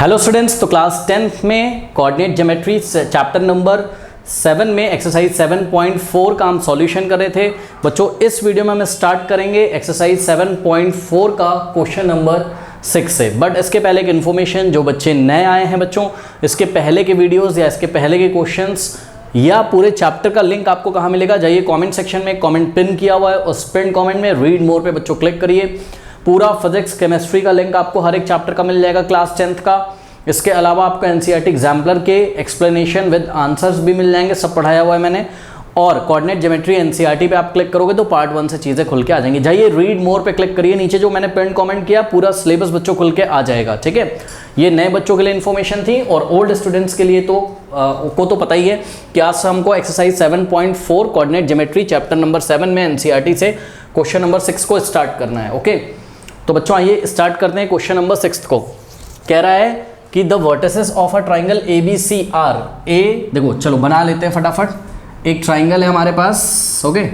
Hello students, तो class 10th में coordinate geometry chapter number 7 में एक्सरसाइज 7.4 का हम सॉल्यूशन कर रहे थे। बच्चों, इस वीडियो में हम स्टार्ट करेंगे एक्सरसाइज 7.4 का क्वेश्चन नंबर 6 से। बट इसके पहले एक इन्फॉर्मेशन, जो बच्चे नए आए हैं बच्चों, इसके पहले के वीडियोस या इसके पहले के क्वेश्चंस या पूरे चैप्टर का लिंक आपको कहाँ मिलेगा? जाइए कमेंट सेक्शन में, कमेंट पिन किया हुआ है, उस पिन कमेंट में रीड मोर पे बच्चों क्लिक करिए। पूरा फिजिक्स केमिस्ट्री का लिंक आपको हर एक चैप्टर का मिल जाएगा क्लास 10th का। इसके अलावा आपको एनसीईआरटी एग्जाम्पलर के एक्सप्लेनेशन विद आंसर्स भी मिल जाएंगे, सब पढ़ाया हुआ है मैंने। और कोऑर्डिनेट ज्योमेट्री एनसीईआरटी पे आप क्लिक करोगे तो पार्ट 1 से चीज़ें खुल के आ जाएंगी। जाइए रीड मोर पे क्लिक करिए, नीचे जो मैंने पिन कमेंट किया पूरा सिलेबस बच्चों खुल के आ जाएगा। ठीक है, ये नए बच्चों के लिए इन्फॉर्मेशन थी और ओल्ड स्टूडेंट्स के लिए तो पता ही है कि आज हमको exercise 7.4 coordinate geometry chapter number 7 में एनसीईआरटी से क्वेश्चन नंबर 6 को स्टार्ट करना है। ओके, तो बच्चों आइए स्टार्ट करते हैं क्वेश्चन नंबर 6 को। कह रहा है कि the vertices of a triangle ABC are A. देखो चलो बना लेते हैं फटाफट। एक ट्राइंगल है हमारे पास, ओके,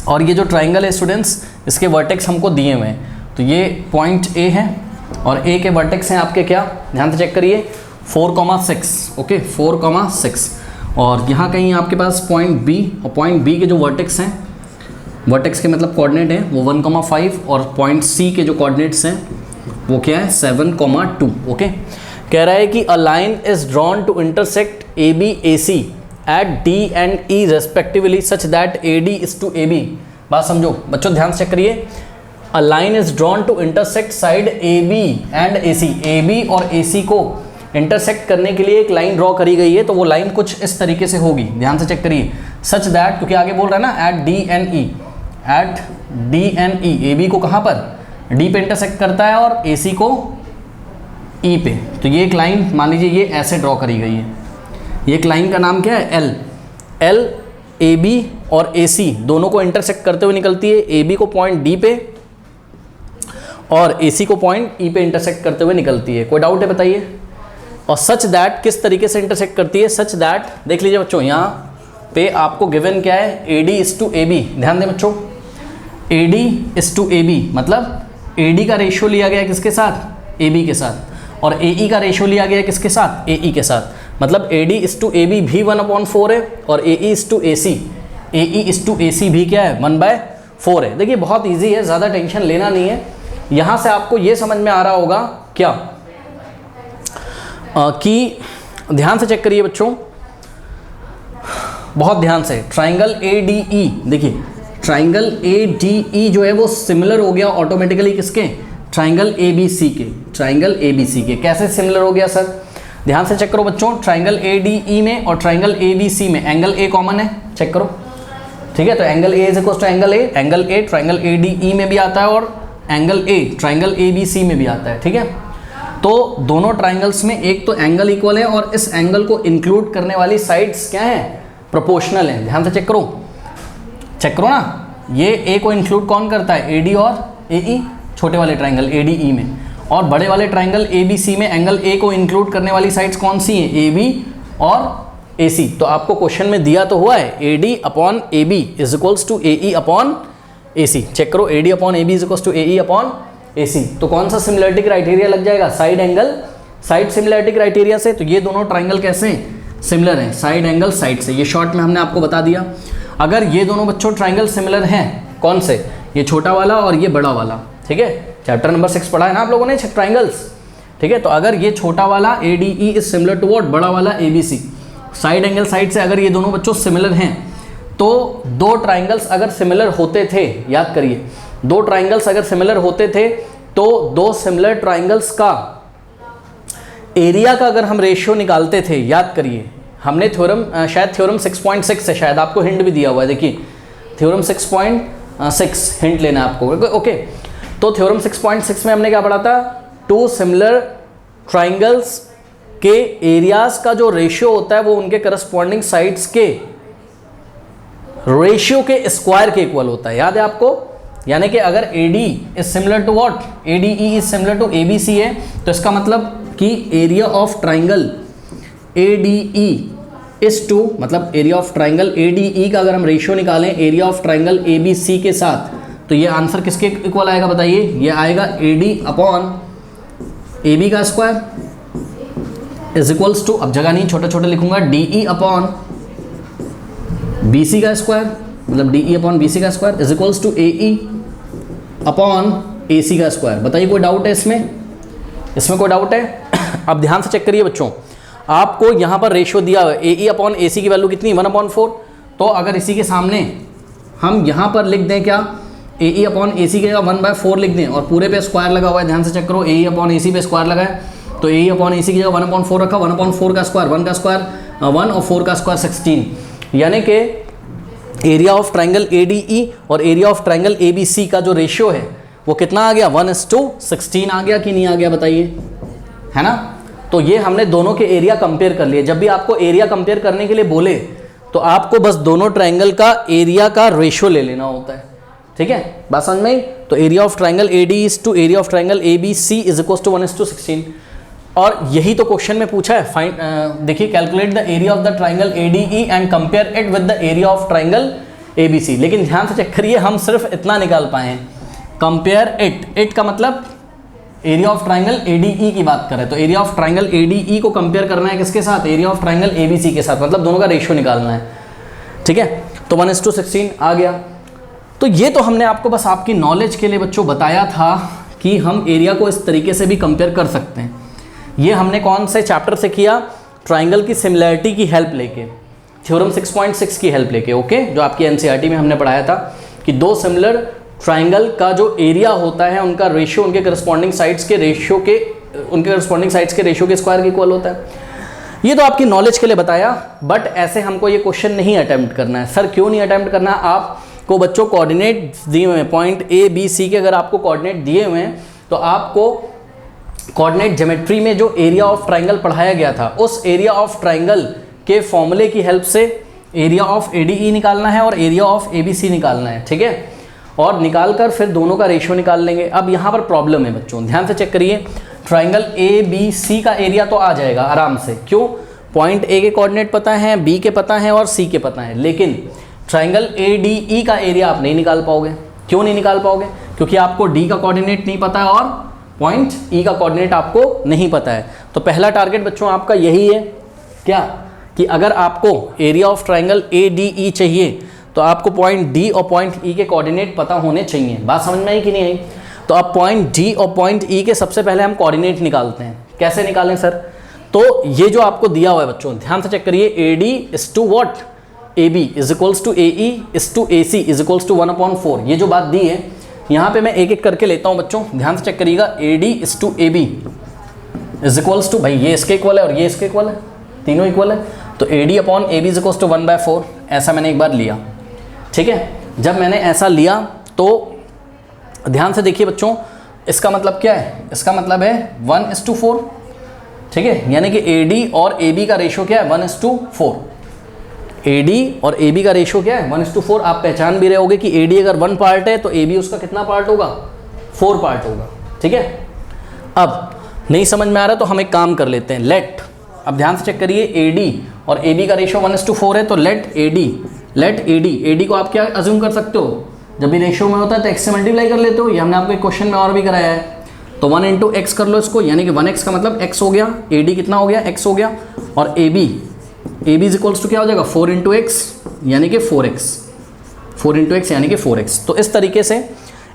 और ये जो ट्राइंगल है स्टूडेंट्स, इसके वर्टेक्स हमको दिए हुए हैं। तो ये पॉइंट ए है और ए के वर्टेक्स हैं आपके, क्या ध्यान से चेक करिए, 4,6। ओके, 4,6। और यहाँ कहीं आपके पास पॉइंट बी, और पॉइंट बी के जो वर्टेक्स हैं, वर्टेक्स के मतलब कोऑर्डिनेट है वो 1,5, और पॉइंट सी के जो कोऑर्डिनेट्स हैं वो क्या है 7,2। ओके, कह रहा है कि a line is drawn to intersect AB AC at D and E respectively such that AD is to AB। बात समझो बच्चों, ध्यान से चेक करिए। A line is drawn to intersect side AB and AC। AB और AC को intersect करने के लिए एक लाइन ड्रॉ करी गई है, तो वो लाइन कुछ इस तरीके से होगी। ध्यान से चेक करिए, सच दैट, क्योंकि आगे बोल रहा है ना at D and E, at D and E। AB को कहाँ पर D पे इंटरसेक्ट करता है और AC को E पे। तो ये एक लाइन मान लीजिए ये ऐसे ड्रॉ करी गई है। ये एक लाइन का नाम क्या है? L AB और AC दोनों को इंटरसेक्ट करते हुए निकलती है। AB को पॉइंट D पे और AC को पॉइंट E पे इंटरसेक्ट करते हुए निकलती है। कोई डाउट है बताइए? और सच दैट किस तरीके से इंटरसेक्ट करती है? सच दैट देख लीजिए बच्चों, यहाँ पे आपको गिवन क्या है? AD is to AB। ध्यान दें बच्चों, AD इज टू AB मतलब AD का रेशियो लिया गया किसके साथ? AB के साथ। और AE का रेशियो लिया गया किसके साथ? AE के साथ। मतलब AD इज टू AB भी 1/4 है और AE is to AC, AE is to AC भी क्या है? 1/4 है। देखिए बहुत इजी है, ज़्यादा टेंशन लेना नहीं है। यहाँ से आपको ये समझ में आ रहा होगा क्या कि ध्यान से चेक करिए बच्चों, बहुत ध्यान से। ट्राइंगल ADE, देखिए ट्राइंगल ADE जो है वो सिमिलर हो गया ऑटोमेटिकली किसके? ट्राइंगल ABC के। ट्राइंगल ABC के कैसे सिमिलर हो गया सर? ध्यान से चेक करो बच्चों, ट्राइंगल ADE में और ट्राइंगल ABC में एंगल A कॉमन है, चेक करो। ठीक है, तो angle A is equal to angle A। Angle A triangle ADE में भी आता है और एंगल A ट्राइंगल ABC में भी आता है। ठीक है, तो दोनों ट्राइंगल्स में एक तो एंगल इक्वल है और इस एंगल को इंक्लूड करने वाली साइड्स क्या है? प्रोपोर्शनल है। ध्यान से चेक करो, चेक करो ना, ये A को इंक्लूड कौन करता है? AD और AE, छोटे वाले ट्राइंगल ADE में। और बड़े वाले ट्राइंगल ABC में एंगल A को इंक्लूड करने वाली साइड्स कौन सी हैं? AB और AC। तो आपको क्वेश्चन में दिया तो हुआ है AD upon AB is equals to AE upon AC। Check करो, AD upon AB is equals to AE upon AC। तो कौन सा सिमिलरिटी क्राइटेरिया लग जाएगा? Side angle side similarity criteria से। तो ये दोनों ट्राइंगल कैसे सिमिलर हैं? साइड एंगल साइड से। ये शॉर्ट में हमने आपको बता दिया। अगर ये दोनों बच्चों ट्राइंगल सिमिलर हैं, कौन से? ये छोटा वाला और ये बड़ा वाला। ठीक है, चैप्टर नंबर 6 पढ़ा है ना आप लोगों ने ट्राइंगल्स। ठीक है, तो अगर ये छोटा वाला ADE is similar to what? बड़ा वाला ABC। साइड एंगल साइड से अगर ये दोनों बच्चों सिमिलर हैं, तो दो ट्राइंगल्स अगर सिमिलर होते थे, याद करिए, दो ट्राइंगल्स अगर सिमिलर होते थे तो दो सिमिलर ट्राइंगल्स का एरिया का अगर हम रेशियो निकालते थे, याद करिए, हमने थ्योरम शायद थ्योरम 6.6 से शायद आपको हिंट भी दिया हुआ है। देखिए थ्योरम 6.6 हिंट लेना है आपको। ओके, तो थ्योरम 6.6 में हमने क्या पढ़ा था? टू सिमिलर ट्राइंगल्स के एरियाज का जो रेशियो होता है वो उनके करस्पॉन्डिंग साइड्स के रेशियो के स्क्वायर के इक्वल होता है। याद है आपको? यानी कि अगर AD is similar to what? ADE is similar to ABC है, तो इसका मतलब कि area of triangle ADE is to, मतलब एरिया ऑफ ट्राइंगल ADE का अगर हम रेशियो निकालें एरिया ऑफ ट्राइंगल ABC के साथ, तो ये आंसर किसके इक्वल आएगा बताइए? ये आएगा AD अपॉन AB का स्क्वायर। इज इक्वल्स टू, अब जगह नहीं छोटे छोटे लिखूंगा, D E upon B C का स्क्वायर, मतलब D E upon B C का square is equals to A E upon A C का स्क्वायर। बताइए कोई डाउट है इसमें? इसमें कोई डाउट है? अब ध्यान से चेक करिए बच्चों, आपको यहाँ पर रेशियो दिया हुआ है ए ई अपॉन ए सी की वैल्यू कितनी, 1/4। तो अगर इसी के सामने हम यहाँ पर लिख दें क्या, ए ई अपॉन ए सी के 1/4 लिख दें और पूरे पे स्क्वायर लगा हुआ है, ध्यान से चेक करो, ए ई अपॉन ए सी पे स्क्वायर लगा है, तो ए ई अपॉन ए सी की जगह 1/4 रखा, 1/4 का स्क्वायर 1 का स्क्वायर 1 और 4 का स्क्वायर 16, यानी कि area of triangle A D E और area of triangle A B C का जो रेशियो है वो कितना आ गया, 1:16 आ गया कि नहीं आ गया बताइए, है ना। तो ये हमने दोनों के एरिया कंपेयर कर लिए। जब भी आपको एरिया कंपेयर करने के लिए बोले तो आपको बस दोनों ट्राइंगल का एरिया का रेशियो ले लेना होता है, ठीक है, बात समझ में आई। तो area of triangle A D is to area of triangle A B C is equal to 1:16, और यही तो क्वेश्चन में पूछा है। फाइंड देखिए, calculate the area of the triangle A D E and compare it with the area of triangle A B C. लेकिन ध्यान से चेक करिए, हम सिर्फ इतना निकाल पाए हैं, कंपेयर इट का मतलब area of triangle A D E की बात करें तो area of triangle A D E को कंपेयर करना है किसके साथ, area of triangle A B C के साथ, मतलब दोनों का रेशियो निकालना है, ठीक है। तो 1:16 आ गया। तो ये तो हमने आपको बस आपकी नॉलेज के लिए बच्चों बताया था कि हम एरिया को इस तरीके से भी कंपेयर कर सकते हैं। ये हमने कौन से चैप्टर से किया, ट्राइंगल की सिमिलैरिटी की हेल्प लेके, थ्योरम 6.6 की हेल्प लेके, ओके, जो आपकी एनसीईआरटी में हमने पढ़ाया था कि दो सिमिलर ट्राइंगल का जो एरिया होता है उनका रेशियो उनके करस्पॉन्डिंग साइड्स के रेशियो के स्क्वायर के इक्वल होता है। ये तो आपकी नॉलेज के लिए बताया, बट ऐसे हमको ये क्वेश्चन नहीं अटेम्प्ट करना है। सर क्यों नहीं अटेम्प्ट करना है? आपको बच्चों कोऑर्डिनेट दिए हुए हैं, पॉइंट ए बी सी के अगर आपको कोऑर्डिनेट दिए हुए हैं तो आपको कोऑर्डिनेट ज्योमेट्री में जो एरिया ऑफ ट्राइंगल पढ़ाया गया था उस एरिया ऑफ ट्राइंगल के फॉर्मूले की हेल्प से area of A D E निकालना है और area of A B C निकालना है, ठीक है, और निकाल कर फिर दोनों का रेशियो निकाल लेंगे। अब यहाँ पर प्रॉब्लम है बच्चों, ध्यान से चेक करिए, ट्राइंगल ए बी सी का एरिया तो आ जाएगा आराम से, क्यों, पॉइंट ए के कोऑर्डिनेट पता हैं, बी के पता हैं और सी के पता हैं, लेकिन ट्राइंगल ए डी ई का एरिया आप नहीं निकाल पाओगे। क्यों नहीं निकाल पाओगे? क्योंकि आपको डी का कोऑर्डिनेट नहीं पता है और पॉइंट ई का कोऑर्डिनेट आपको नहीं पता है। तो पहला टारगेट बच्चों आपका यही है, क्या, कि अगर आपको area of triangle A D ई चाहिए तो आपको पॉइंट डी और पॉइंट ई के कोऑर्डिनेट पता होने चाहिए। बात समझ में आई कि नहीं आई? तो अब पॉइंट डी और पॉइंट ई के सबसे पहले हम कोऑर्डिनेट निकालते हैं। कैसे निकालें सर? तो ये जो आपको दिया हुआ है बच्चों, ध्यान से चेक करिए, A D is to what, A B is equals to A E is to A C is equals to 1/4। ये जो बात दी है यहाँ पे मैं एक एक करके लेता हूँ बच्चों, ध्यान से चेक करिएगा। A D is to A B is equals to, भाई ये इसके इक्वल है और ये इसके इक्वल है, तीनों इक्वल है, तो A D upon A B is equals to 1/4। ऐसा मैंने एक बार लिया, ठीक है। जब मैंने ऐसा लिया तो ध्यान से देखिए बच्चों, इसका मतलब क्या है? इसका मतलब है 1:4, ठीक है, यानी कि ए डी और ए बी का रेशियो क्या है, 1:4। ए डी और ए बी का रेशियो क्या है, 1:4। आप पहचान भी रहे होगे कि ए डी अगर 1 पार्ट है तो ए बी उसका कितना पार्ट होगा, 4 पार्ट होगा, ठीक है। अब नहीं समझ में आ रहा तो हम एक काम कर लेते हैं, लेट, अब ध्यान से चेक करिए, ए डी और ए बी का रेशियो 1:4 है, तो लेट ए डी को आप क्या अज्यूम कर सकते हो, जब भी रेशियो में होता है तो x से मल्टीप्लाई कर लेते हो। ये हमने आपको एक क्वेश्चन में और भी कराया है, तो 1 × x कर लो इसको, यानी कि 1x का मतलब x हो गया, ए डी कितना हो गया, x हो गया, और A B is equals to क्या हो जाएगा, 4 × x यानी कि 4x, 4 × x यानी कि 4x। तो इस तरीके से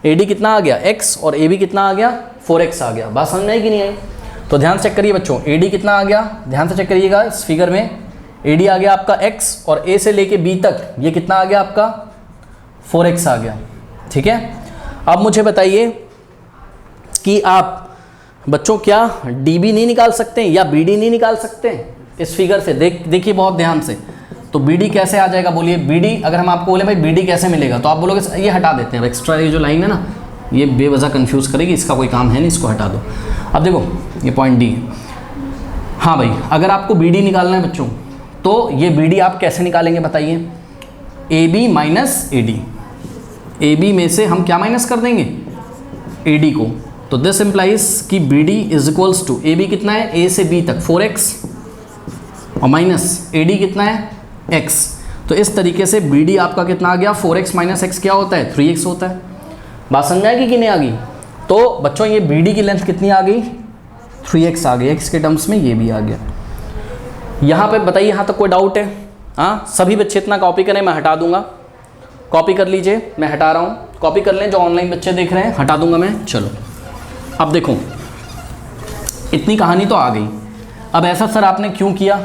ए डी कितना आ गया, x, और ए बी कितना आ गया, 4x आ गया। बात समझ में आई कि नहीं आई? तो ध्यान से चेक करिए बच्चों, ए डी कितना आ गया, ध्यान से चेक करिएगा, इस फिगर में ए डी आ गया आपका x, और a से लेके b तक ये कितना आ गया आपका, 4x आ गया, ठीक है। अब मुझे बताइए कि आप बच्चों क्या db नहीं निकाल सकते हैं या bd नहीं निकाल सकते हैं? इस फिगर से देखिए बहुत ध्यान से, तो bd कैसे आ जाएगा बोलिए? bd अगर हम आपको बोले भाई bd कैसे मिलेगा, तो आप बोलोगे ये हटा देते हैं, एक्स्ट्रा ये जो लाइन है ना, ये बेवजह कंफ्यूज करेगी, इसका कोई काम है नहीं, इसको हटा दो। अब देखो ये पॉइंट डी है, हाँ भाई, अगर आपको bd निकालना है बच्चों तो ये BD आप कैसे निकालेंगे बताइए? AB माइनस AD, AB में से हम क्या माइनस कर देंगे, AD को, तो दिस इम्प्लाइज कि BD is equals to, AB कितना है, A से B तक 4x, और माइनस AD कितना है, x। तो इस तरीके से BD आपका कितना आ गया, 4x माइनस x क्या होता है, 3x होता है। बात समझ आएगी कि नहीं आ गई? तो बच्चों ये BD की लेंथ कितनी आ गई, 3x आ गई, x के टर्म्स में ये भी आ गया। यहाँ पे बताइए, यहाँ तक कोई डाउट है? हाँ, सभी बच्चे इतना कॉपी करें, मैं हटा दूंगा। कॉपी कर लीजिए, मैं हटा रहा हूँ। कॉपी कर लें जो ऑनलाइन बच्चे देख रहे हैं, हटा दूंगा मैं। चलो अब देखो, इतनी कहानी तो आ गई। अब ऐसा सर आपने क्यों किया?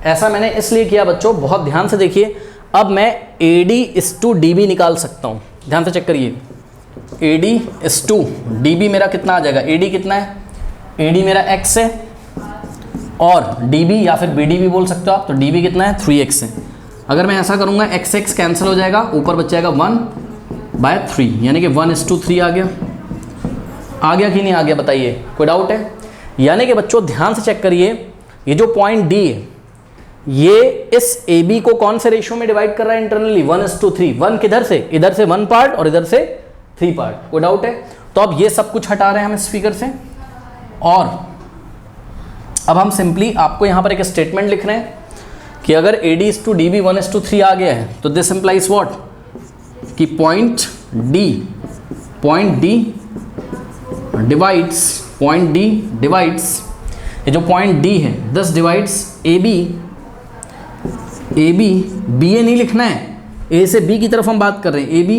ऐसा मैंने इसलिए किया बच्चों, बहुत ध्यान से देखिए। अब मैं AD/DB निकाल सकता हूँ, ध्यान से चेक करिए। AD/DB मेरा कितना आ जाएगा? AD कितना है? AD मेरा x है, और DB या फिर BD भी बोल सकते हो आप, तो DB कितना है? 3x है। अगर मैं ऐसा करूँगा, x कैंसिल हो जाएगा, ऊपर बच जाएगा 1/3, यानी कि 1:3 आ गया। आ गया कि नहीं आ गया बताइए, कोई डाउट है? यानी कि बच्चों ध्यान से चेक करिए, ये जो पॉइंट D है, ये इस AB को कौन से रेशियो में डिवाइड कर रहा है इंटरनली? 1:3। 1 किधर से? इधर से 1 पार्ट और इधर से 3 पार्ट। कोई डाउट है? तो अब ये सब कुछ हटा रहे हैं हम इस फिगर से, और अब हम सिंपली आपको यहां पर एक स्टेटमेंट लिख रहे हैं कि अगर AD/DB 1:3 आ गया है, तो दिस इंप्लाइज व्हाट, कि पॉइंट D डिवाइड्स ये जो पॉइंट D है, दिस डिवाइड्स AB BA नहीं लिखना है, A से B की तरफ हम बात कर रहे हैं। AB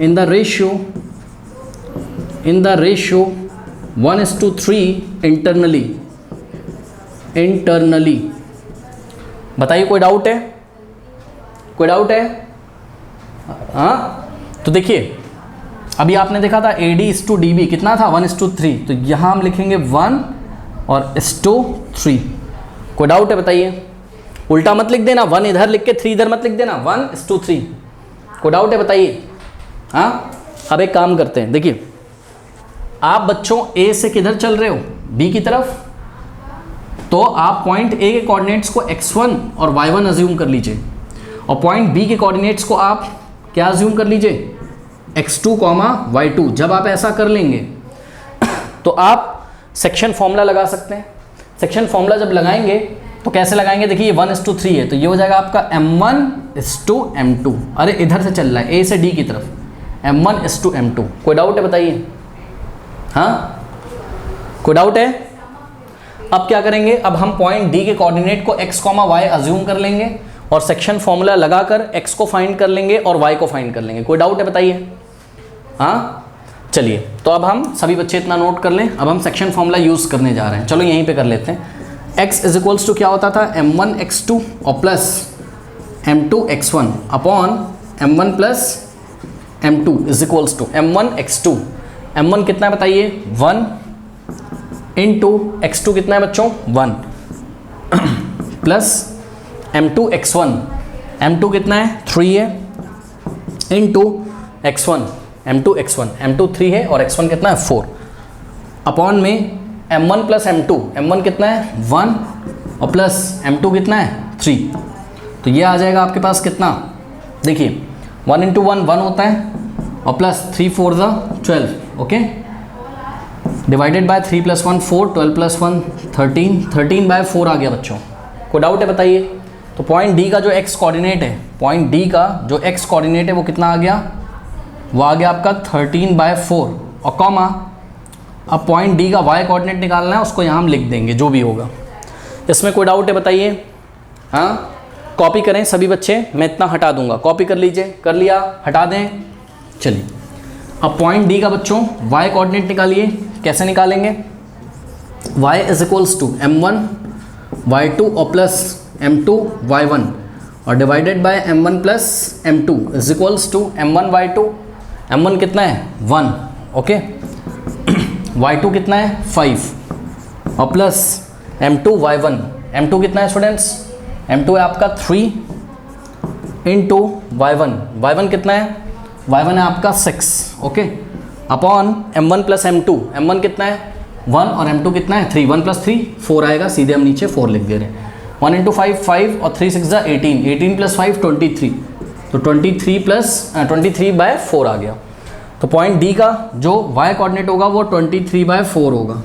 in the ratio 1:3 internally. बताइए, कोई डाउट है? कोई डाउट है? हाँ, तो देखिए, अभी आपने देखा था AD/DB कितना था? 1:3। तो यहाँ हम लिखेंगे 1 और 3। कोई डाउट है बताइए? उल्टा मत लिख देना, 1 इधर लिख के 3 इधर मत लिख देना, 1:3। कोई डाउट है बताइए? हाँ, अब एक काम करते हैं, देखिए आप बच्चों A से किधर चल रहे हो? B की तरफ। तो आप पॉइंट A के कोऑर्डिनेट्स को x1 और y1 अज्यूम कर लीजिए, और पॉइंट B के कोऑर्डिनेट्स को आप क्या अज्यूम कर लीजिए? x2, y2। जब आप ऐसा कर लेंगे तो आप सेक्शन फॉर्मूला लगा सकते हैं। सेक्शन फॉर्मूला जब लगाएंगे तो कैसे लगाएंगे? देखिए, ये 1:3 है, तो ये हो जाएगा आपका M1:M2। अरे इधर से चल रहा है, A से D की तरफ, M1:M2। कोई डाउट है बताइए? हाँ, कोई डाउट है? अब क्या करेंगे? अब हम पॉइंट D के कोऑर्डिनेट को x, y अज्यूम कर लेंगे, और सेक्शन फॉर्मूला लगाकर x को फाइंड कर लेंगे और y को फाइंड कर लेंगे। कोई डाउट है बताइए? हाँ, चलिए, तो अब हम सभी बच्चे इतना नोट कर लें। अब हम सेक्शन फॉर्मूला यूज़ करने जा रहे हैं। चलो यहीं पे कर लेते हैं। x इज टू क्या होता था? M1x2 और plus M2x1 upon M1 plus M2 is equals to M1x2। M1 कितना है बताइए? 1 इंटू x2 कितना है बच्चों? 1 प्लस M2x1। M2 कितना है? 3 है, इंटू x1, M2x1, M2 3 है और x1 कितना है? 4 अपॉन में M1 प्लस M2। M1 कितना है? 1 और प्लस M2 कितना है? 3। तो ये आ जाएगा आपके पास कितना? देखिए, 1 इंटू 1 1 होता है, और प्लस 3 4 12, ओके, डिवाइडेड बाय 3 + 1 4, 12 + 1 13, 13/4 आ गया बच्चों। कोई डाउट है बताइए? तो पॉइंट D का जो x कोऑर्डिनेट है, पॉइंट D का जो x कोऑर्डिनेट है वो कितना आ गया? वो आ गया आपका 13/4, और कॉमा, अब पॉइंट D का y कोऑर्डिनेट निकालना है, उसको यहाँ हम लिख देंगे जो भी होगा। इसमें कोई डाउट है बताइए? हाँ, कॉपी करें सभी बच्चे, मैं इतना हटा दूंगा। कॉपी कर लीजिए, कर लिया? हटा दें। चलिए, अब पॉइंट D का बच्चों y कोऑर्डिनेट निकालिए। कैसे निकालेंगे? y is equals to M1 y2 और प्लस M2 y1, और divided by M1 plus M2 is equals to M1 y2। M1 कितना है? 1, ओके, y2 कितना है? 5, और प्लस M2 y1। M2 कितना है स्टूडेंट्स? M2 है आपका 3 इंटू y1। y1 कितना है? y1 है आपका 6, okay, upon M1 plus M2। M1 कितना है? 1 और M2 कितना है? 3। 1 + 3 4 आएगा, सीधे हम नीचे 4 लिख दे रहे हैं। 1 इंटू 5 5 और 3 6 18, 18 + 5 23, तो 23/4 आ गया। तो पॉइंट D का जो y कोऑर्डिनेट होगा वो 23/4 होगा।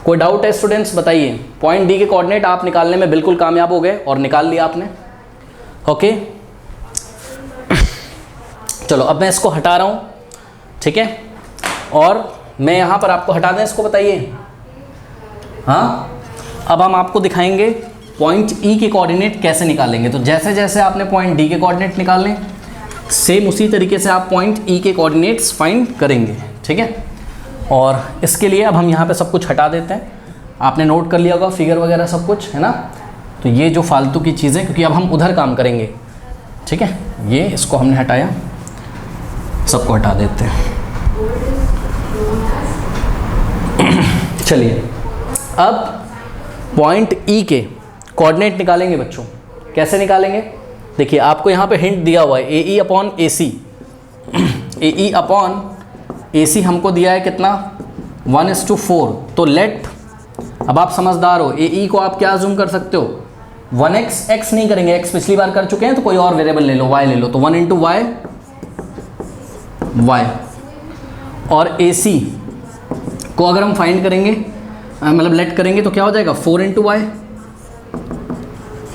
कोई डाउट है स्टूडेंट्स बताइए? पॉइंट D के कोऑर्डिनेट आप निकालने में बिल्कुल कामयाब हो गए और निकाल लिया आपने, ओके। चलो अब मैं इसको हटा रहा हूँ, ठीक है, और मैं यहाँ पर आपको हटा दें इसको, बताइए। हाँ, अब हम आपको दिखाएंगे पॉइंट ई के कोऑर्डिनेट कैसे निकालेंगे। तो जैसे जैसे आपने पॉइंट डी के कोऑर्डिनेट निकालने, सेम उसी तरीके से आप पॉइंट ई के कोऑर्डिनेट्स फाइंड करेंगे, ठीक है। और इसके लिए अब हम यहाँ पे सब कुछ हटा देते हैं। आपने नोट कर लिया होगा फिगर वगैरह सब कुछ, है ना। तो ये जो फालतू की चीज़ें, क्योंकि अब हम उधर काम करेंगे, ठीक है। ये इसको हमने हटाया, सबको हटा देते हैं। चलिए अब पॉइंट ई के कोऑर्डिनेट निकालेंगे बच्चों। कैसे निकालेंगे, देखिए आपको यहाँ पे हिंट दिया हुआ है ए E upon A C. A E upon A सी हमको दिया है कितना, 1:4। तो लेट, अब आप समझदार हो, ए ई को आप क्या जूम कर सकते हो, 1x, x नहीं करेंगे, x पिछली बार कर चुके हैं, तो कोई और वेरिएबल ले लो, y ले लो, तो 1 × y, y। और ए सी को अगर हम फाइंड करेंगे, मतलब लेट करेंगे, तो क्या हो जाएगा, 4 × y,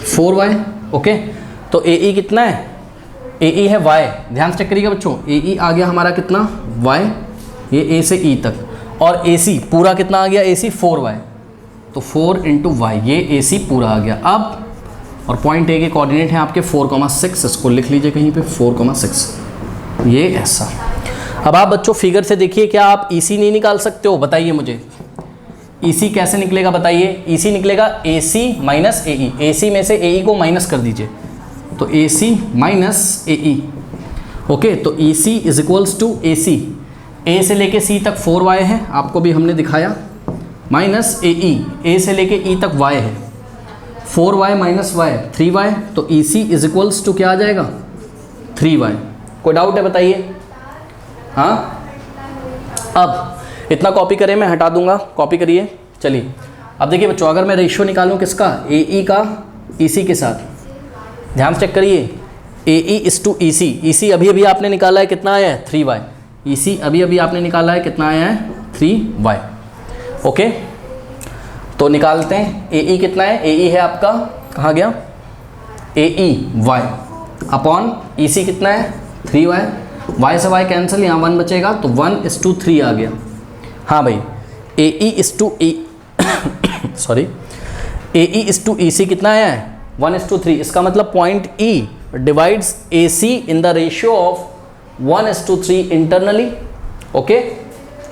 4y, ओके। तो ए ई कितना है, ए ई है y, ध्यान से चेक करिएगा बच्चों, ए ई आ गया हमारा कितना, y, ये a से e तक, और ए सी पूरा कितना आ गया, ए सी 4y, तो 4 × y, ये ए सी पूरा आ गया। अब और पॉइंट ए के कोऑर्डिनेट हैं आपके 4,6, इसको लिख लीजिए कहीं पे, 4,6, ये ऐसा। अब आप बच्चों फिगर से देखिए, क्या आप ई सी नहीं निकाल सकते हो, बताइए मुझे। ई सी कैसे निकलेगा बताइए, ई सी निकलेगा ए सी माइनस ए ई, ए सी में से ए ई को माइनस कर दीजिए, तो ए सी माइनस ए ई, ओके। तो ई सी इज इक्वल्स टू ए सी, ए से लेके सी तक 4y है, आपको भी हमने दिखाया, माइनस ए ई, ए से लेके ई तक y है, 4y माइनस y 3y, तो ई सी इज इक्वल्स टू क्या आ जाएगा, 3y। कोई डाउट है बताइए, हाँ। अब इतना कॉपी करें, मैं हटा दूंगा, कॉपी करिए। चलिए अब देखिए बच्चों, अगर मैं रेशियो निकालूं किसका, ए ई का ई सी के साथ, ध्यान से चेक करिए, ए ई इज टू ई सी, ई सी अभी अभी आपने निकाला है, कितना आया है, 3y, ई सी अभी अभी आपने निकाला है, कितना आया है, 3y, ओके। तो निकालते हैं, ए ई कितना है, ए ई है आपका, कहाँ गया, ए ई y अपॉन ई सी कितना है, 3y, y से y कैंसिल, यहाँ 1 बचेगा, तो 1:3 आ गया। हाँ भाई, A E is to E, sorry, A E is to E C कितना आया है, 1:3। इसका मतलब point E divides A C in the ratio of 1:3 internally, okay.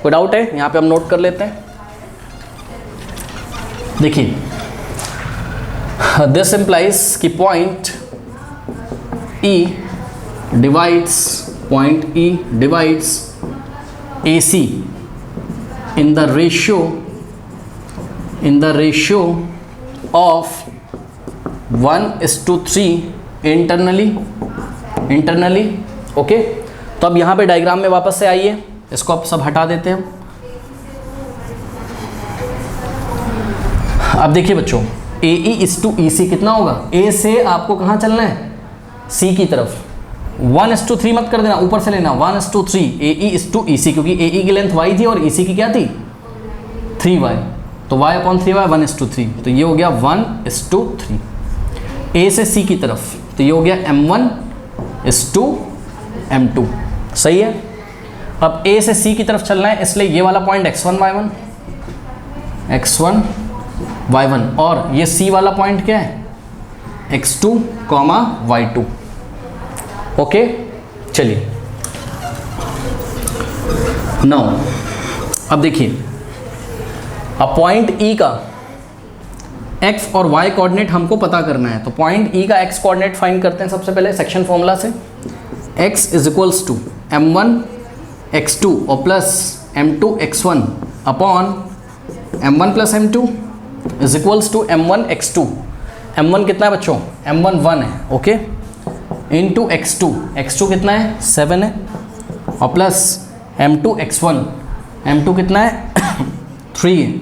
कोई डाउट है, यहाँ पे हम नोट कर लेते हैं। देखिए दिस इम्प्लाइज कि point E divides A C in the ratio of 1:3 internally, okay. तो अब यहाँ पे डायग्राम में वापस से आइए, इसको अब सब हटा देते हैं। अब देखिए बच्चों, ए E is to E C कितना होगा, ए से आपको कहाँ चलना है, सी की तरफ, 1:3 मत कर देना, ऊपर से लेना, 1:3, ए ई इज टू ई सी, क्योंकि ए ई की लेंथ y थी और ई सी की क्या थी, 3y, तो y अपॉन 3y 1:3, तो ये हो गया 1:3। ए से सी की तरफ, तो ये हो गया m1:m2, सही है। अब ए से सी की तरफ चलना है, इसलिए ये वाला पॉइंट x1 y1, और ये सी वाला पॉइंट क्या है, x2, y2, ओके। चलिए नाउ अब देखिए, अब पॉइंट ई का x और y कोऑर्डिनेट हमको पता करना है, तो पॉइंट ई का x कोऑर्डिनेट फाइंड करते हैं सबसे पहले सेक्शन फॉर्मूला से। x is equals to m1 x2 और plus m2 x1 upon m1 plus m2 is equals to m1 x2। m1 कितना है बच्चों, m1 1 है, ओके, इंटू x2 कितना है, 7 है, और प्लस m2 x1, m2 कितना है 3 है,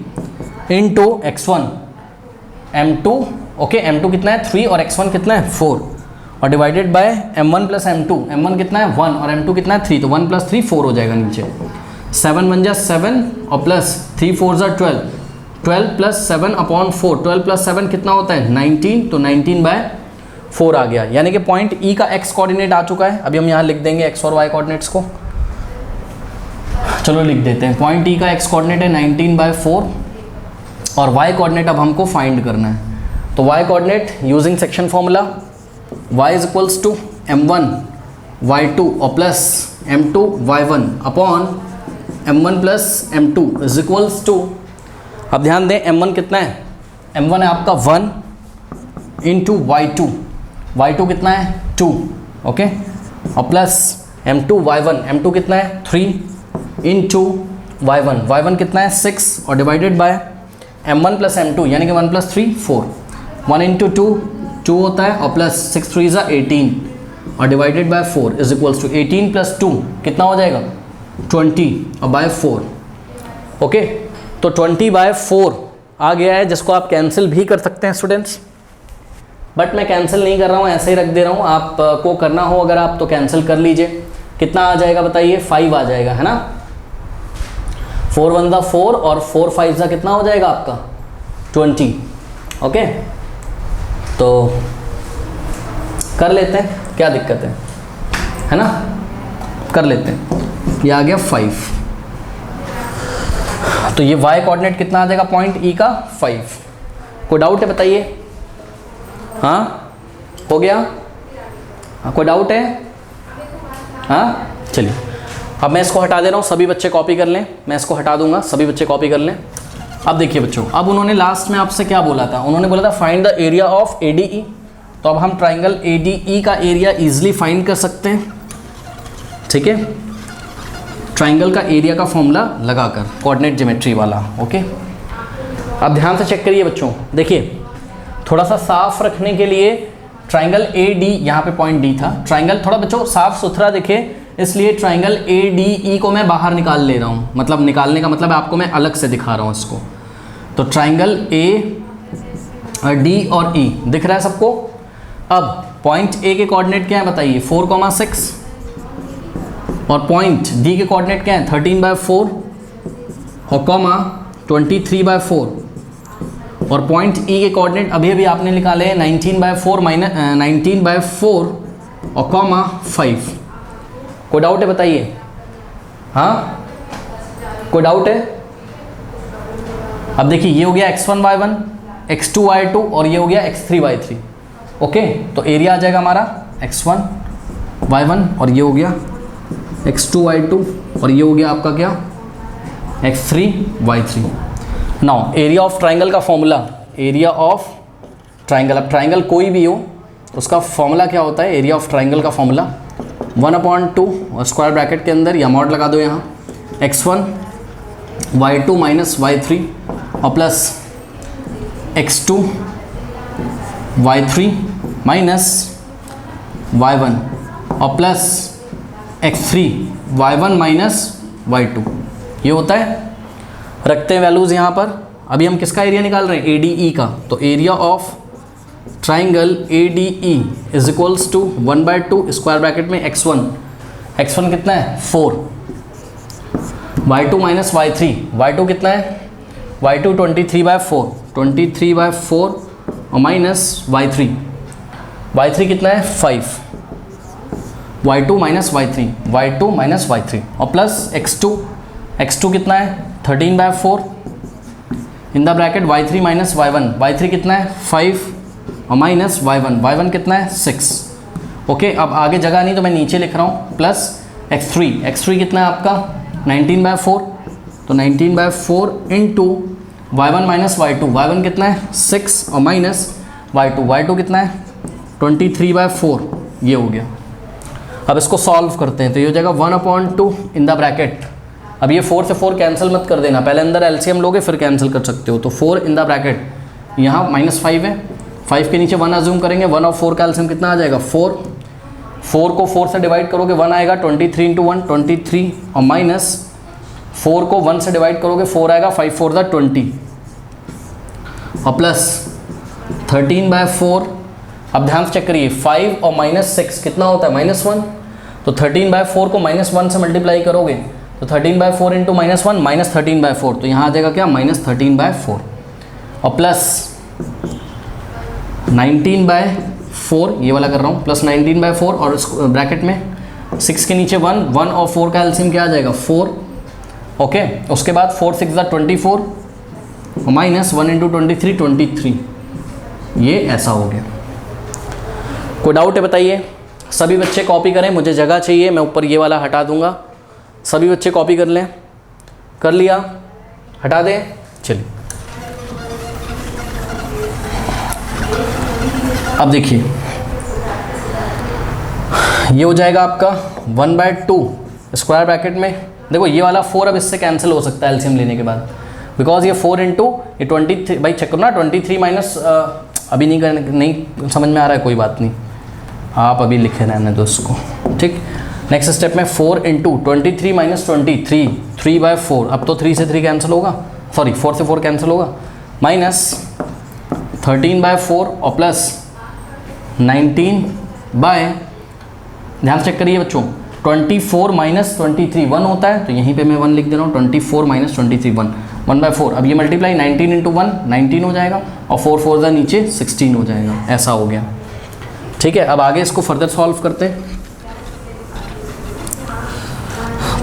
into x1 m2, okay, m2 कितना है 3 और x1 कितना है 4, और divided by m1 plus m2, m1 कितना है 1 और m2 कितना है 3, तो 1 + 3 4 हो जाएगा नीचे, 7 × 7 और प्लस 3 × 4 = 12, 12 + 7 अपॉन 4, 12 + 7 कितना होता है 19, तो 19/4 आ गया। यानी कि पॉइंट ई का x कोऑर्डिनेट आ चुका है। अभी हम यहाँ लिख देंगे x और y कोऑर्डिनेट्स को, चलो लिख देते हैं। पॉइंट ई का x कोऑर्डिनेट है 19/4 और y कोऑर्डिनेट अब हमको फाइंड करना है। तो y coordinate using section formula y is equals to m1 y2 और plus m2 y1 upon m1 plus m2 is equals to, अब ध्यान दें m1 कितना है, m1 है आपका 1 इंटू y2 कितना है 2, ओके, और प्लस m2 y1 कितना है 3 इंटू y1 कितना है 6 और divided by m1 plus m2 यानी कि 1 प्लस 3 4, 1 इंटू 2 होता है और प्लस 6 3 ज़ा 18 और divided by 4 is equals to 18 plus 2 कितना हो जाएगा 20 और बाय 4, ओके। तो 20 बाय 4 आ गया है, जिसको आप कैंसिल भी कर सकते हैं स्टूडेंट्स, बट मैं कैंसिल नहीं कर रहा हूँ, ऐसे ही रख दे रहा हूँ। आपको करना हो अगर आप तो कैंसिल कर लीजिए। कितना आ जाएगा बताइए, 5 आ जाएगा, है ना। 4 1 ज़ा 4 और 4 5 ज़ा कितना हो जाएगा आपका 20, ओके। तो कर लेते हैं, क्या दिक्कत है ना, कर लेते हैं। ये आ गया 5, तो ये y कोऑर्डिनेट कितना आ जाएगा पॉइंट E का 5। कोई डाउट है बताइए, हाँ हो गया, हाँ कोई डाउट है, हाँ चलिए अब मैं इसको हटा दे रहा हूँ, सभी बच्चे कॉपी कर लें, मैं इसको हटा दूंगा, सभी बच्चे कॉपी कर लें। अब देखिए बच्चों, अब उन्होंने लास्ट में आपसे क्या बोला था, उन्होंने बोला था find the area of ADE। तो अब हम ट्राइंगल ADE का एरिया इजीली फाइंड कर सकते हैं, ठीक है, ट्राइंगल का एरिया का फॉर्मूला लगाकर, कोऑर्डिनेट ज्योमेट्री वाला, ओके। अब ध्यान से चेक करिए बच्चों, देखिए थोड़ा सा साफ रखने के लिए ट्राइंगल AD, यहाँ पे पॉइंट D था, ट्राइंगल थोड़ा बच्चों साफ सुथरा दिखे इसलिए ट्राइंगल ADE को मैं बाहर निकाल ले रहा हूँ, मतलब निकालने का मतलब आपको मैं अलग से दिखा रहा हूँ इसको। तो ट्राइंगल AD और E दिख रहा है सबको। अब पॉइंट A के कोऑर्डिनेट क्या है बताइए 4,6 और पॉइंट D के कोऑर्डिनेट क्या है 13/4 और कॉमा 23/4 और पॉइंट E के कोऑर्डिनेट अभी अभी आपने निकाले हैं 19/4 और कॉमा 5। कोई डाउट है बताइए, हाँ कोई डाउट है। अब देखिए ये हो गया x1 y1 x2 y2 और ये हो गया x3 y3, ओके। तो एरिया आ जाएगा हमारा x1 y1 और ये हो गया x2 y2 और ये हो गया आपका क्या x3 y3। Now area of triangle का फॉर्मूला, एरिया ऑफ ट्राइंगल, अब ट्राइंगल कोई भी हो उसका फॉर्मूला क्या होता है, एरिया ऑफ ट्राइंगल का फॉर्मूला 1/2 और स्क्वायर ब्रैकेट के अंदर या मॉड लगा दो यहाँ x1 y2 माइनस y3 और plus x2 y3 minus y1 और plus x3 y1 minus y2, ये होता है। रखते हैं वैल्यूज़ यहाँ पर। अभी हम किसका एरिया निकाल रहे हैं ADE का, तो area of triangle ADE is equals to 1/2 square bracket में x1 कितना है 4, y2 माइनस y2 कितना है y2 23/4 और माइनस y3 कितना है 5, y2 माइनस y3 और प्लस x2 कितना है 13/4 इन the bracket y3 minus y1 कितना है 5 और माइनस y1 कितना है 6, ओके। अब आगे जगह नहीं तो मैं नीचे लिख रहा हूँ प्लस x3 कितना है आपका 19/4, तो 19/4 इंटू y1 माइनस y1 कितना है 6 और माइनस y2 कितना है 23/4, ये हो गया। अब इसको सॉल्व करते हैं तो ये हो जाएगा 1/2 इन द ब्रैकेट। अब ये 4 से 4 कैंसिल मत कर देना, पहले अंदर LCM लोगे फिर कैंसिल कर सकते हो। तो 4 इन द ब्रैकेट, यहाँ -5 है, 5 के नीचे 1 अज्यूम करेंगे, 1 और 4 का एलसीएम कितना आ जाएगा 4 को 4 से डिवाइड करोगे 1 आएगा, 23 इंटू 1 23 और माइनस 4 को 1 से डिवाइड करोगे 4 आएगा, 5 4 दा 20 और प्लस 13/4। अब ध्यान से चेक करिए 5 और -6 कितना होता है -1, तो 13/4 को -1 से मल्टीप्लाई करोगे तो 13/4 इंटू -1 -13/4, तो यहाँ आ जाएगा क्या -13/4 और प्लस 19/4, ये वाला कर रहा हूँ, प्लस 19/4 और ब्रैकेट में 6 के नीचे 1 और 4 का एलसीएम क्या आ जाएगा 4, ओके। उसके बाद 4 6 दा 24 और माइनस 1 इंटू 23 ये ऐसा हो गया। कोई डाउट है बताइए? सभी बच्चे कॉपी करें, मुझे जगह चाहिए, मैं ऊपर ये वाला हटा दूंगा। सभी बच्चे कॉपी कर लें। कर लिया? हटा दें? चलिए अब देखिए, ये हो जाएगा आपका 1/2 स्क्वायर ब्रैकेट में। देखो ये वाला 4 अब इससे कैंसिल हो सकता है एलसीएम लेने के बाद, बिकॉज ये 4 इंटू ये 23, भाई चेक करो ना, 23 माइनस अभी नहीं समझ में आ रहा है, कोई बात नहीं, आप अभी लिखे रहने दो उसको, ठीक। नेक्स्ट स्टेप में 4 इंटू 23 माइनस 23, 3/4, अब तो 3 से 3 कैंसिल होगा, सॉरी 4 से 4 कैंसिल होगा, माइनस 13/4 और प्लस 19 बाय, ध्यान से चेक करिए बच्चों, 24 माइनस 23 1 होता है, तो यहीं पे मैं 1 लिख दे रहा हूँ, 24 माइनस 23 1, 1/4। अब ये मल्टीप्लाई 19 इंटू 1 19 हो जाएगा, और 4 4 का नीचे 16 हो जाएगा, ऐसा हो गया, ठीक है। अब आगे इसको फर्दर सॉल्व करते हैं,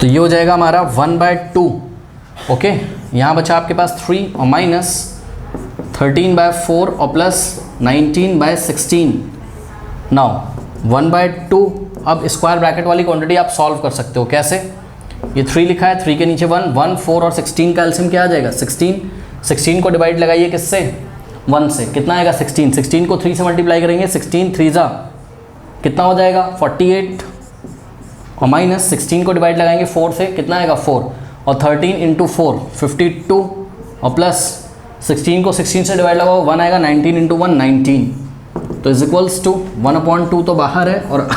तो ये हो जाएगा हमारा 1/2, ओके। यहाँ बचा आपके पास 3 और माइनस 13/4 और प्लस 19/16। नाउ 1/2, अब स्क्वायर ब्रैकेट वाली क्वांटिटी आप सॉल्व कर सकते हो, कैसे? ये 3 लिखा है, 3 के नीचे 1, 1 4 और 16 का एलसीएम क्या आ जाएगा? 16। 16 को डिवाइड लगाइए किससे? 1 से, कितना आएगा? 16। 16 को 3 से मल्टीप्लाई करेंगे, 16 3 जा कितना हो जाएगा? 48, और माइनस 16 को डिवाइड लगाएंगे 4 से, कितना आएगा? 4, और 13 इंटू 4 52, और प्लस 16 को 16 से डिवाइड लगाओ 1 आएगा, 19 इंटू 1 19, तो इज इक्वल्स टू 1/2 तो बाहर है और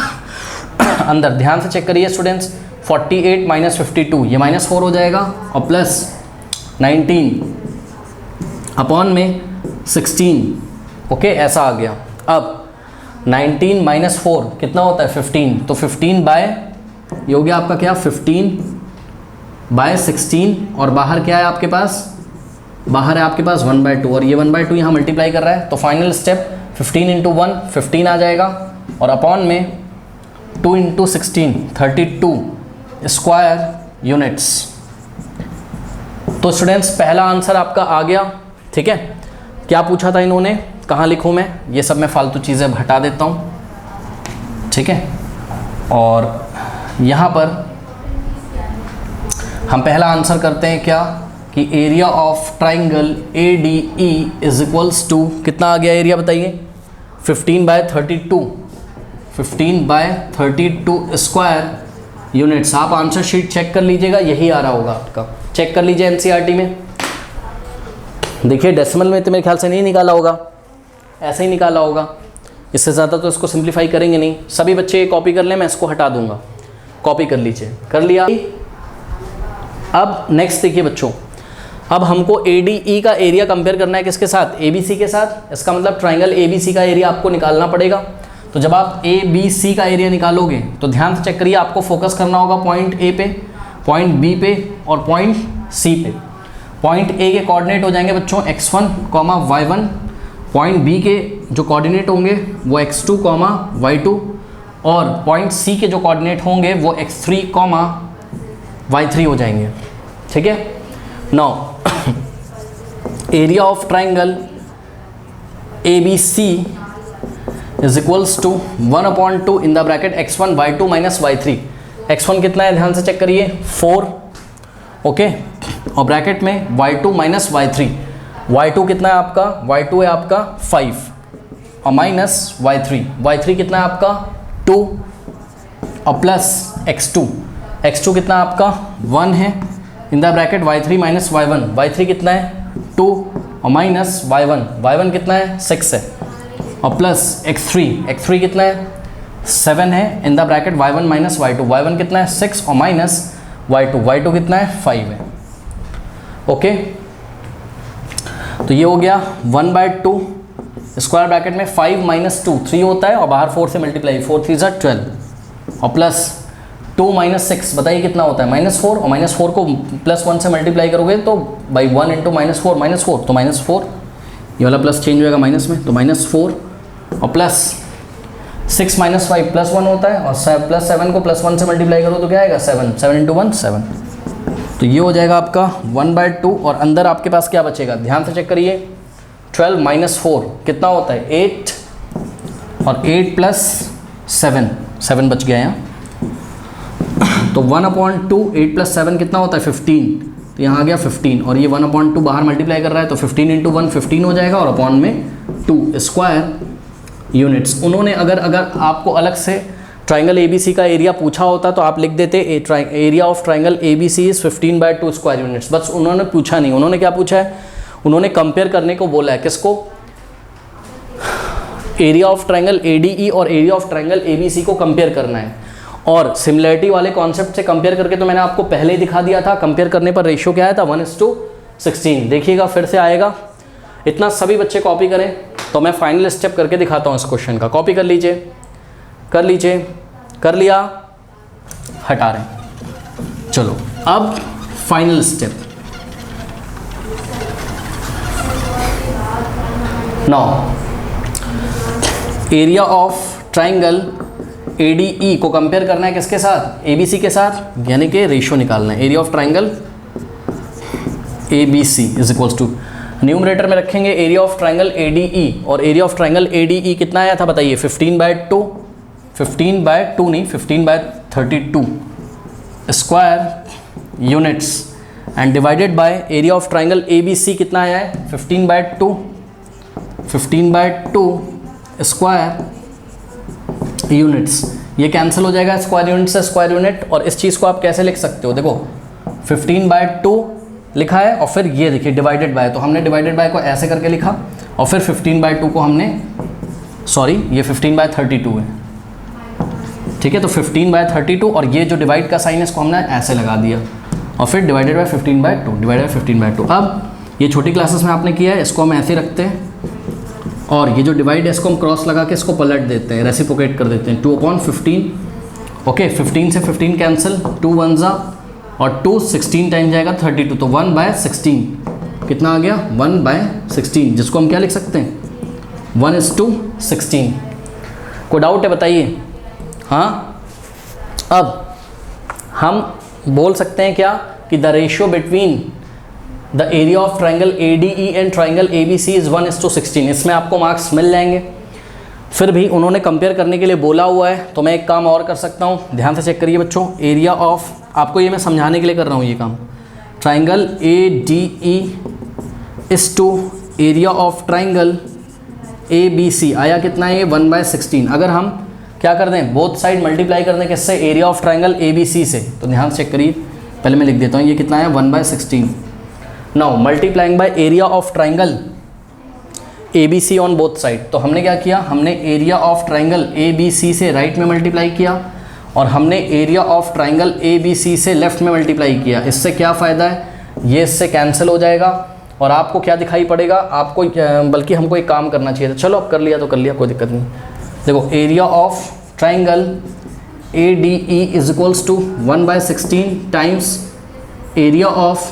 अंदर। ध्यान से चेक करिए स्टूडेंट्स, 48 माइनस 52, ये -4 हो जाएगा, और प्लस 19 अपॉन में 16, ओके, ऐसा आ गया। अब 19 माइनस 4 कितना होता है? 15, तो 15 बाय, ये हो गया आपका क्या? 15/16, और बाहर क्या है आपके पास? बाहर है आपके पास 1/2, और ये 1/2 यहाँ मल्टीप्लाई कर रहा है, तो फाइनल स्टेप 15 इंटू 1 15 आ जाएगा, और अपॉन में 2 इंटू 16 32 स्क्वायर यूनिट्स। तो स्टूडेंट्स पहला आंसर आपका आ गया, ठीक है। क्या पूछा था इन्होंने, कहाँ लिखूँ मैं? ये सब मैं फालतू चीज़ें हटा देता हूँ, ठीक है। और यहाँ पर हम पहला आंसर करते हैं क्या, कि area of triangle ADE is equals to, कितना आ गया एरिया बताइए? 15/32, 15/32 स्क्वायर यूनिट्स। आप आंसर शीट चेक कर लीजिएगा, यही आ रहा होगा आपका, चेक कर लीजिए NCERT में। देखिए डेसिमल में तो मेरे ख्याल से नहीं निकाला होगा, ऐसे ही निकाला होगा, इससे ज़्यादा तो इसको सिंप्लीफाई करेंगे नहीं। सभी बच्चे कॉपी कर लें, मैं इसको हटा दूंगा, कॉपी कर लीजिए। कर लिया? अब नेक्स्ट देखिए बच्चों, अब हमको ADE का एरिया कंपेयर करना है किसके साथ? ABC के साथ। इसका मतलब ट्राइंगल ABC का एरिया आपको निकालना पड़ेगा। तो जब आप ABC का एरिया निकालोगे तो ध्यान से चेक करिए, आपको फोकस करना होगा पॉइंट A पे, पॉइंट B पे और पॉइंट C पे। पॉइंट A के कोऑर्डिनेट हो जाएंगे बच्चों x1, y1, पॉइंट B के जो कोऑर्डिनेट होंगे वो x2, y2, और पॉइंट C के जो कोऑर्डिनेट होंगे वो x3, y3 हो जाएंगे, ठीक है। Now area of triangle ABC is equals to 1/2 in the bracket x1 y2 minus y3। x1 कितना है ध्यान से चेक करिए, 4, ओके, और ब्रैकेट में y2 माइनस y3। y2 कितना है आपका? y2 है आपका 5, और माइनस y3 कितना है आपका? 2, और प्लस x2 कितना आपका? 1 है, इन the bracket y3 minus y3 कितना है? 2, और माइनस y1 कितना है? 6 है, और प्लस x3 कितना है? 7 है, इन the bracket y1 minus y1 कितना है? 6, और माइनस y2 कितना है? 5 है, ओके। तो ये हो गया 1/2 स्क्वायर ब्रैकेट में 5 माइनस 2 3 होता है, और बाहर 4 से मल्टीप्लाई, 4 3 ज़ा 12, और प्लस 2 माइनस 6 बताइए कितना होता है? -4, और -4 को +1 से मल्टीप्लाई करोगे तो बाई 1 इंटू -4 तो -4, ये वाला प्लस चेंज होएगा माइनस में, तो -4, और प्लस 6 माइनस 5 +1 होता है, और प्लस 7 को +1 से मल्टीप्लाई करो तो क्या आएगा? 7 इंटू 1 7। तो ये हो जाएगा आपका 1/2, और अंदर आपके पास क्या बचेगा? ध्यान से चेक करिए, 12 माइनस 4 कितना होता है 8, और 8 प्लस 7 बच गया यहाँ, तो 1/2 8 प्लस 7 कितना होता है 15, तो यहाँ आ गया 15, और ये 1/2 बाहर मल्टीप्लाई कर रहा है तो 15 इंटू 1 15 हो जाएगा, और अपॉन में 2 स्क्वायर यूनिट्स। उन्होंने अगर आपको अलग से ट्राइंगल ABC का एरिया पूछा होता तो आप लिख देते area of triangle ABC is 15/2 square units, बस उन्होंने पूछा नहीं। उन्होंने क्या पूछा है, उन्होंने कंपेयर करने को बोला है, किसको, एरिया ऑफ ट्राइंगल ADE और एरिया ऑफ ट्राइंगल ABC को कंपेयर करना है। और सिमिलरिटी वाले कॉन्सेप्ट से कंपेयर करके तो मैंने आपको पहले ही दिखा दिया था, कंपेयर करने पर रेशियो क्या आया था 1:16। देखिएगा फिर से आएगा, इतना सभी बच्चे कॉपी करें। तो मैं फाइनल स्टेप करके दिखाता हूँ इस क्वेश्चन का, कॉपी कर लीजिए, कर लिया, हटा रहे। चलो अब final step, now area of triangle ADE को कंपेयर करना है किसके साथ, ABC के साथ, यानी कि रेशियो निकालना है। Area of triangle ABC is equals to, numerator में रखेंगे एरिया ऑफ ट्राइंगल ADE, और एरिया ऑफ ट्राइंगल ADE कितना आया था बताइए 15/2 नहीं 15/32 square units, and divided by area of triangle ABC कितना आया है 15/2 स्क्वायर यूनिट्स। ये कैंसिल हो जाएगा स्क्वायर यूनिट से स्क्वायर यूनिट, और इस चीज़ को आप कैसे लिख सकते हो, देखो 15/2 लिखा है और फिर ये देखिए डिवाइडेड बाय, तो हमने डिवाइडेड बाय को ऐसे करके लिखा, और फिर 15/2 को हमने, सॉरी ये 15/32 है, ठीक है, तो 15/32, और ये जो डिवाइड का साइन है इसको हमने ऐसे लगा दिया, और फिर डिवाइडेड बाय 15/2। अब ये छोटी क्लासेस में आपने किया है, इसको हम ऐसे रखते हैं, और ये जो डिवाइड है इसको हम क्रॉस लगा के इसको पलट देते हैं, रेसिप्रोकेट कर देते हैं, 2/15। ओके, 15 से 15 कैंसिल, 2 1 जा, और 2 16 टाइम जाएगा 32, तो 1/16 कितना आ गया 1/16, जिसको हम क्या लिख सकते हैं 1:16। कोई डाउट है बताइए। हाँ, अब हम बोल सकते हैं क्या कि the ratio between the area of triangle ADE and triangle ABC is 1:16। इसमें आपको मार्क्स मिल जाएंगे। फिर भी उन्होंने कंपेयर करने के लिए बोला हुआ है, तो मैं एक काम और कर सकता हूँ, ध्यान से चेक करिए बच्चों। एरिया ऑफ, आपको ये मैं समझाने के लिए कर रहा हूँ ये काम, triangle ADE is to area of triangle ABC आया कितना है ये 1/16। अगर हम क्या कर दें, बोथ साइड मल्टीप्लाई कर दें किससे, एरिया ऑफ ट्राइंगल ABC से, तो ध्यान से चेक करिए, पहले मैं लिख देता हूँ ये कितना है 1/16। Now multiplying by area of triangle ABC on both side, तो हमने क्या किया, हमने एरिया ऑफ ट्राइंगल ABC से राइट में मल्टीप्लाई किया, और हमने एरिया ऑफ ट्राइंगल ABC से लेफ्ट में मल्टीप्लाई किया। इससे क्या फ़ायदा है, ये इससे कैंसिल हो जाएगा, और आपको क्या दिखाई पड़ेगा, आपको बल्कि हमको एक काम करना चाहिए था, चलो अब कर लिया तो कर लिया, कोई दिक्कत नहीं। देखो area of triangle ADE is equals to 1/16 times area of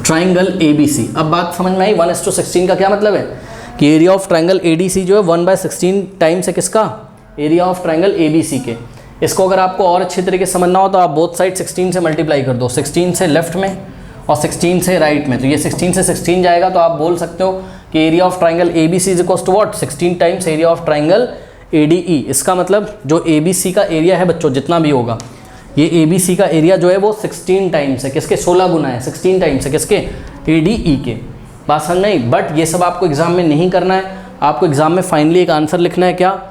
triangle ABC। अब बात समझ में आई, 1:16 का क्या मतलब है कि एरिया ऑफ ट्राइंगल ADC जो है 1/16 टाइम्स है किसका, एरिया ऑफ ट्राइंगल ABC के। इसको अगर आपको और अच्छी तरीके से समझना हो तो आप बोथ साइड 16 से मल्टीप्लाई कर दो, 16 से लेफ्ट में और 16 से राइट में, तो ये 16 से 16 जाएगा, तो आप बोल सकते हो कि area of triangle ABC is equals to what 16 times area of triangle ADE। इसका मतलब जो ABC का एरिया है बच्चों जितना भी होगा, ये ABC का एरिया जो है वो 16 टाइम्स है किसके, 16 गुना है, 16 टाइम्स है किसके, ADE के। बात समझ नहीं, बट ये सब आपको एग्जाम में नहीं करना है, आपको एग्जाम में फाइनली एक आंसर लिखना है क्या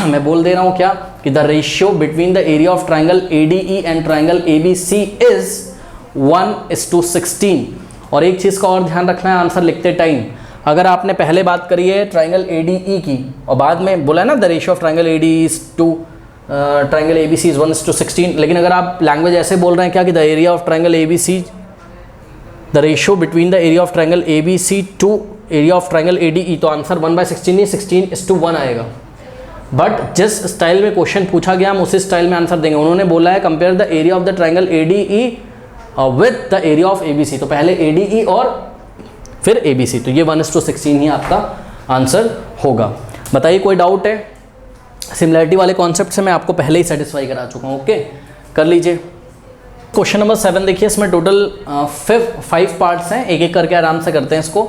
मैं बोल दे रहा हूँ क्या कि the ratio between the area of triangle ADE and triangle ABC is 1:16। और एक चीज़ का और ध्यान रखना है आंसर लिखते टाइम, अगर आपने पहले बात करी है ट्राइंगल ADE की और बाद में बोला है ना the ratio of triangle ADE is to triangle ABC is 1:16, लेकिन अगर आप लैंग्वेज ऐसे बोल रहे हैं क्या कि the area of triangle ABC, the ratio between the area of triangle ABC to area of triangle ADE, तो आंसर 1/16 नहीं 16:1 आएगा। बट जिस स्टाइल में क्वेश्चन पूछा गया हम उसी स्टाइल में आंसर देंगे। उन्होंने बोला है compare the area of the triangle ADE with the area of ABC, तो पहले ADE और फिर ABC, तो ये 1:16 ही आपका आंसर होगा। बताइए कोई डाउट है, सिमिलरिटी वाले कॉन्सेप्ट से मैं आपको पहले ही सेटिस्फाई करा चुका हूँ। ओके, कर लीजिए। क्वेश्चन नंबर 7 देखिए, इसमें टोटल 5 पार्ट्स हैं, एक एक करके आराम से करते हैं इसको।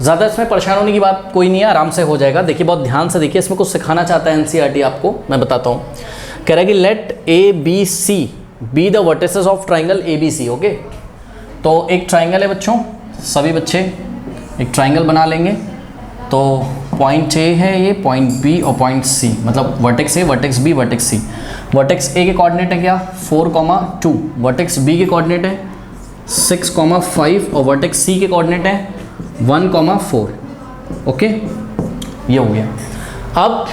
ज़्यादा इसमें परेशान होने की बात कोई नहीं है, आराम से हो जाएगा। देखिए बहुत ध्यान से देखिए, इसमें कुछ सिखाना चाहता है एनसीईआरटी आपको, मैं बताता हूँ। कह रहा है कि let A B C be the vertices of triangle A B C. Okay, तो एक ट्राइंगल है बच्चों, सभी बच्चे एक ट्राइंगल बना लेंगे। तो पॉइंट ए है ये, पॉइंट बी और पॉइंट सी, मतलब vertex A, vertex B, vertex C. Vertex A के कोऑर्डिनेट है क्या 4,2, वर्टेक्स बी के कोऑर्डिनेट है 6,5 और वर्टेक्स सी के कोऑर्डिनेट है 1,4। ओके, ये हो गया। अब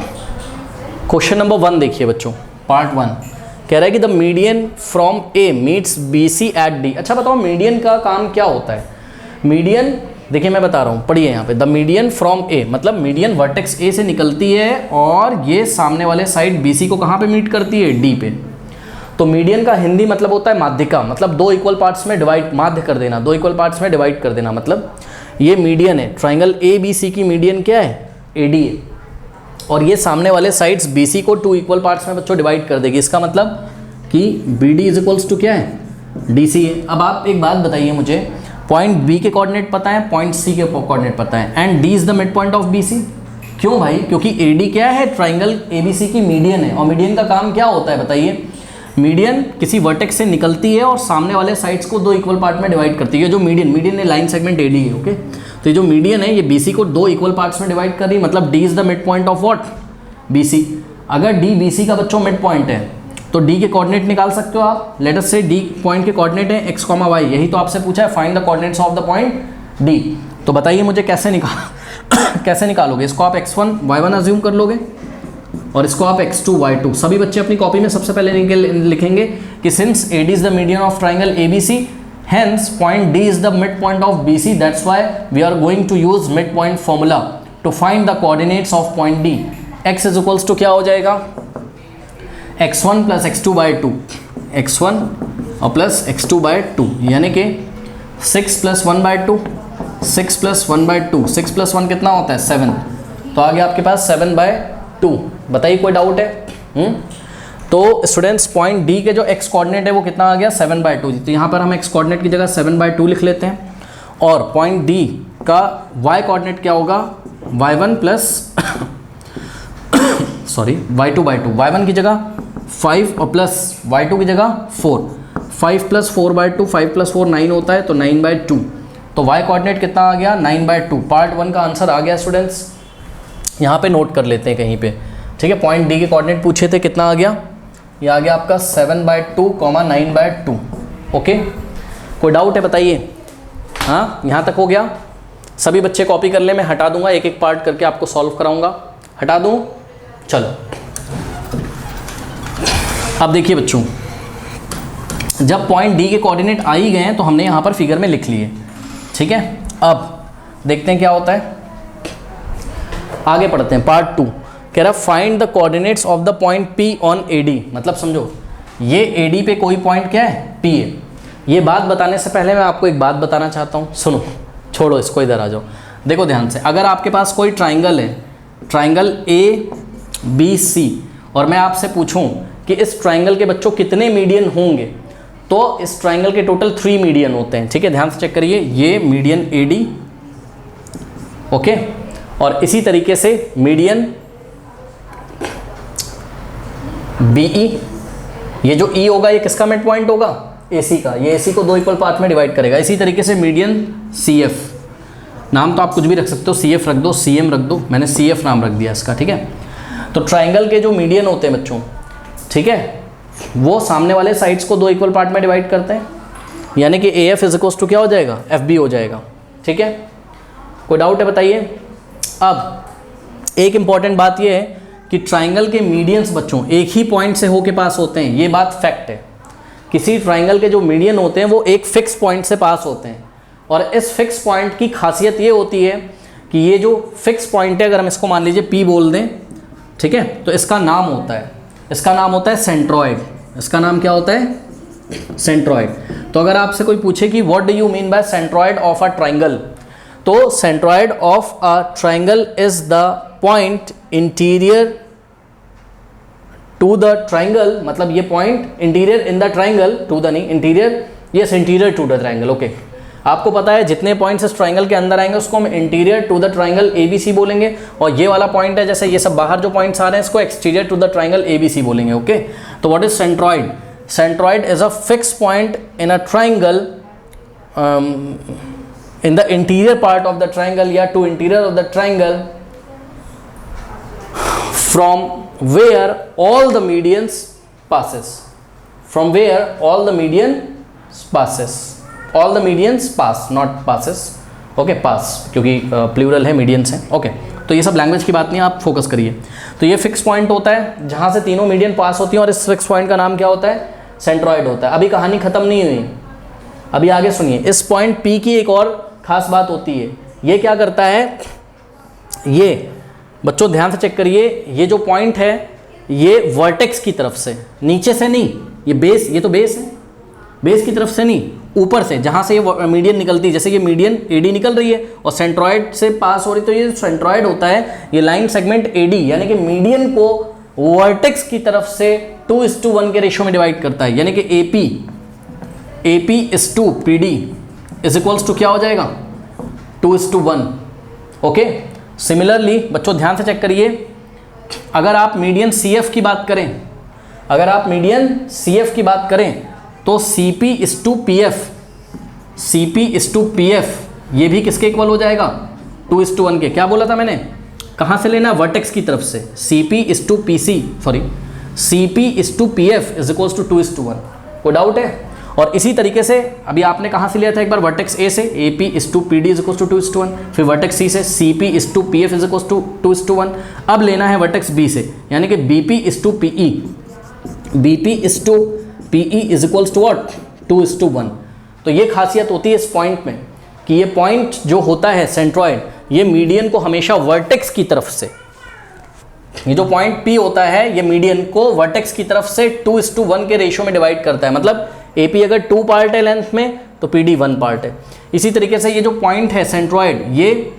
क्वेश्चन नंबर 1 देखिए बच्चों, पार्ट 1 कह रहा है कि the median from A meets B C at D. अच्छा बताओ मीडियन का काम क्या होता है? मीडियन देखिए मैं बता रहा हूँ, पढ़िए यहाँ पे, द मीडियन फ्रॉम ए, मतलब मीडियन वर्टेक्स ए से निकलती है और ये सामने वाले साइड बी सी को कहाँ पे मीट करती है? डी पे। तो मीडियन का हिंदी मतलब होता है माध्यिका, मतलब दो इक्वल पार्ट्स में डिवाइड, माध्य कर देना, दो इक्वल पार्ट्स में डिवाइड कर देना। मतलब ये मीडियन है, ट्राइंगल ए बी सी की मीडियन क्या है? ए डी है, और ये सामने वाले साइड्स बी सी को 2 इक्वल पार्ट्स में बच्चों डिवाइड कर देगी। इसका मतलब कि B D is equals to क्या है? डी सी है। अब आप एक बात बताइए मुझे, पॉइंट बी के कोऑर्डिनेट पता है, पॉइंट सी के कोऑर्डिनेट पता है, and D is the mid point of B C. क्यों भाई? क्योंकि ए डी क्या है? ट्राइंगल ए बी सी की मीडियन है, और मीडियन का काम क्या होता है बताइए? मीडियन किसी वर्टेक्स से निकलती है और सामने वाले साइड्स को 2 इक्वल पार्ट में डिवाइड करती है। जो मीडियन ने लाइन सेगमेंट एडी है। ओके, तो ये जो मीडियन है ये बीसी को 2 इक्वल पार्ट्स में डिवाइड कर रही है, मतलब D is the mid point of what? BC. अगर डी बीसी का बच्चों मिड पॉइंट है तो डी के कोऑर्डिनेट निकाल सकते हो आप। लेट अस से डी पॉइंट के कोऑर्डिनेट है x, y, यही तो आपसे पूछा है, find the coordinates of the point D. तो बताइए मुझे कैसे कैसे निकालोगे? इसको आप x1 y1 अज्यूम कर लोगे और इसको आप x2 y2। सभी बच्चे अपनी कॉपी में सबसे पहले लिखेंगे कि since AD is the median of triangle ABC, hence point D is the midpoint of BC, that's why we are going to use midpoint formula to find the coordinates of point D. x is equals to क्या हो जाएगा? x1 plus x2 by 2, x1 और plus x2 by 2, यानी कि 6 plus 1 by 2, 6 plus 1 by 2, 6 plus 1 कितना होता है? 7। तो आ गया आपके पास 7 by 2। बताइए कोई डाउट है? तो स्टूडेंट्स पॉइंट डी के जो x कोऑर्डिनेट है वो कितना आ गया? 7 by 2। तो यहाँ पर हम x कोऑर्डिनेट की जगह 7 by 2 लिख लेते हैं, और पॉइंट डी का y कोऑर्डिनेट क्या होगा? y1 plus sorry y2 by 2, y1 की जगह 5 और प्लस y2 की जगह 4, 5 plus 4 by 2, 5 plus 4 9 होता है, तो 9 by 2। तो y कोऑर्डिनेट कितना आ गया? 9 by 2। पार्ट 1 का आंसर आ गया स्टूडेंट्स, यहाँ पे नोट कर लेते हैं कहीं पे, ठीक है। पॉइंट डी के कोऑर्डिनेट पूछे थे, कितना आ गया? ये आ गया आपका 7 by 2, 9 by 2। ओके, कोई डाउट है बताइए? हाँ, यहाँ तक हो गया। सभी बच्चे कॉपी कर ले, मैं हटा दूंगा, एक एक पार्ट करके आपको सॉल्व कराऊंगा। हटा दूँ? चलो अब देखिए बच्चों, जब पॉइंट डी के कोऑर्डिनेट आ ही गए हैं तो हमने यहाँ पर फिगर में लिख लिए, ठीक है। अब देखते हैं क्या होता है, आगे पढ़ते हैं। पार्ट 2 कह रहा find the coordinates of the point P on AD. मतलब समझो ये एडी पे कोई पॉइंट क्या है? पी है। ये बात बताने से पहले मैं आपको एक बात बताना चाहता हूँ, सुनो, छोड़ो इसको, इधर आ जाओ, देखो ध्यान से। अगर आपके पास कोई ट्राइंगल है, ट्राइंगल ए बी सी, और मैं आपसे पूछूं कि इस ट्राइंगल के बच्चों कितने मीडियन होंगे, तो इस ट्राइंगल के टोटल 3 मीडियन होते हैं, ठीक है। ध्यान से चेक करिए, ये मीडियन ए डी, ओके, और इसी तरीके से मीडियन बी ई, ये जो ई होगा ये किसका मिड पॉइंट होगा? ए सी का। ये ए सी को 2 इक्वल पार्ट में डिवाइड करेगा। इसी तरीके से मीडियन सी एफ, नाम तो आप कुछ भी रख सकते हो, सी एफ रख दो, सी एम रख दो, मैंने सी एफ नाम रख दिया इसका, ठीक है। तो ट्राइंगल के जो मीडियन होते हैं बच्चों, ठीक है, वो सामने वाले साइड्स को 2 इक्वल पार्ट में डिवाइड करते हैं, यानी कि A F is equals to क्या हो जाएगा? एफ बी हो जाएगा, ठीक है। कोई डाउट है बताइए? अब एक इंपॉर्टेंट बात ये है कि ट्राइंगल के मीडियंस बच्चों एक ही पॉइंट से होके पास होते हैं, ये बात फैक्ट है। किसी ट्राइंगल के जो मीडियन होते हैं वो एक फिक्स पॉइंट से पास होते हैं, और इस फिक्स पॉइंट की खासियत ये होती है कि ये जो फिक्स पॉइंट है, अगर हम इसको मान लीजिए पी बोल दें, ठीक है, तो इसका नाम होता है, इसका नाम होता है सेंट्रॉइड। इसका नाम क्या होता है? सेंट्रॉइड। तो अगर आपसे कोई पूछे कि what do you mean by centroid of a triangle, तो centroid of a triangle is the point interior to the triangle, मतलब ये point interior in the triangle, to the नहीं, interior, yes, interior to the triangle, okay. आपको पता है जितने points इस triangle के अंदर आएंगे उसको हम interior to the triangle ABC बोलेंगे, और ये वाला पॉइंट है जैसे ये सब बाहर जो पॉइंट्स आ रहे हैं इसको exterior to the triangle ABC बोलेंगे। ओके, तो what is centroid? Centroid is a fix point in a triangle in the interior part of the triangle या to interior of the triangle from where all the medians passes, from where all the median passes, all the medians pass not passes, okay, pass क्योंकि plural है, medians हैं। Okay, तो ये सब language की बात नहीं, आप फोकस करिए। तो ये फिक्स पॉइंट होता है जहाँ से तीनों मीडियन पास होती हैं, और इस फिक्स पॉइंट का नाम क्या होता है? सेंट्रॉइड होता है। अभी कहानी खत्म नहीं हुई, अभी आगे सुनिए। इस पॉइंट P की एक और खास बात होती है, ये क्या करता है, ये बच्चों ध्यान से चेक करिए, ये जो पॉइंट है ये वर्टेक्स की तरफ से, नीचे से नहीं, ये बेस, ये तो बेस है, बेस की तरफ से नहीं, ऊपर से जहाँ से ये मीडियन निकलती है, जैसे ये मीडियन AD निकल रही है और सेंट्रॉइड से पास हो रही, तो ये सेंट्रॉइड होता है, ये लाइन सेगमेंट AD यानी कि मीडियन को वर्टेक्स की तरफ से 2:1 के रेशियो में डिवाइड करता है, यानी कि AP/PD इज इक्वल्स टू क्या हो जाएगा? 2:1। ओके, सिमिलरली बच्चों ध्यान से चेक करिए, अगर आप मीडियन CF की बात करें, अगर आप मीडियन CF की बात करें तो CP/PF ये भी किसके इक्वल हो जाएगा? 2:1 के। क्या बोला था मैंने? कहाँ से लेना? वर्टेक्स की तरफ से। CP/PF is equals to 2:1। कोई डाउट है? और इसी तरीके से अभी आपने कहाँ से लिया था एक बार? वर्टेक्स A से AP/PD इज इक्वल्स टू 2:1, फिर वर्टेक्स C से CP/PF इज इक्वल्स टू 2:1। अब लेना है वर्टेक्स B से, यानी कि BP/PE is equals to what? 2:1। तो ये खासियत होती है इस पॉइंट में कि ये पॉइंट जो होता है सेंट्रॉइड, ये मीडियन को हमेशा वर्टेक्स की तरफ से, ये जो पॉइंट P होता है ये मीडियन को वर्टेक्स की तरफ से 2:1 के रेशियो में डिवाइड करता है। मतलब AP अगर 2 पार्ट है लेंथ में तो PD 1 पार्ट है। इसी तरीके से ये जो पॉइंट है सेंट्रॉइड, ये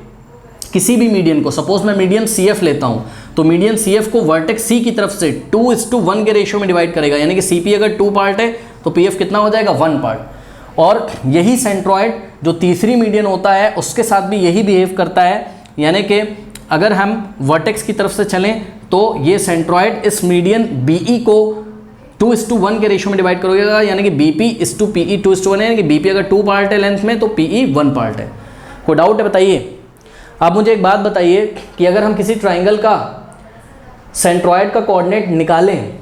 किसी भी मीडियन को, सपोज मैं मीडियन CF लेता हूँ, तो मीडियन CF को वर्टेक्स C की तरफ से 2:1 के रेशियो में डिवाइड करेगा, यानी कि CP अगर 2 पार्ट है तो PF कितना हो जाएगा? 1 पार्ट। और यही सेंट्रॉइड जो तीसरी मीडियन होता है उसके साथ भी यही बिहेव करता है, यानी कि अगर हम वर्टेक्स की तरफ से चलें तो ये सेंट्रॉइड इस मीडियन BE को 2:1 के रेशियो में डिवाइड करोगे, यानी कि BP/PE 2:1 है, यानी कि BP अगर 2 पार्ट है लेंथ में तो PE 1 पार्ट है। कोई डाउट है? बताइए। आप मुझे एक बात बताइए कि अगर हम किसी ट्राइंगल का सेंट्रॉइड का कोऑर्डिनेट निकालें,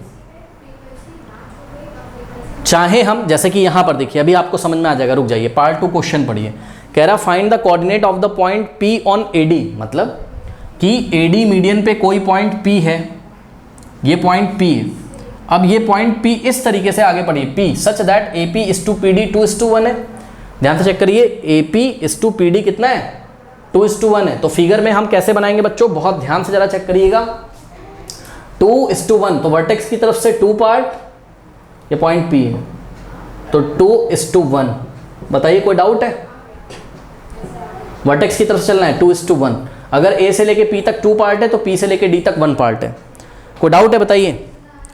चाहे हम, जैसे कि यहाँ पर देखिए, अभी आपको समझ में आ जाएगा, रुक जाइए, पार्ट 2 क्वेश्चन पढ़िए। कह रहा find the coordinate of the point P on AD, मतलब कि AD मीडियन पे कोई पॉइंट P है, ये पॉइंट P है। अब ये पॉइंट P इस तरीके से आगे पढ़िए, P सच दैट AP/PD 2:1 है। ध्यान से चेक करिए, AP/PD कितना है? 2:1 है। तो फिगर में हम कैसे बनाएंगे बच्चों? बहुत ध्यान से जरा चेक करिएगा। 2:1 तो वर्टेक्स की तरफ से 2 पार्ट, ये पॉइंट P है, तो 2:1। बताइए कोई डाउट है? वर्टेक्स की तरफ चलना है 2:1। अगर A से लेके P तक 2 पार्ट है तो P से लेके D तक 1 पार्ट है। कोई डाउट है? बताइए।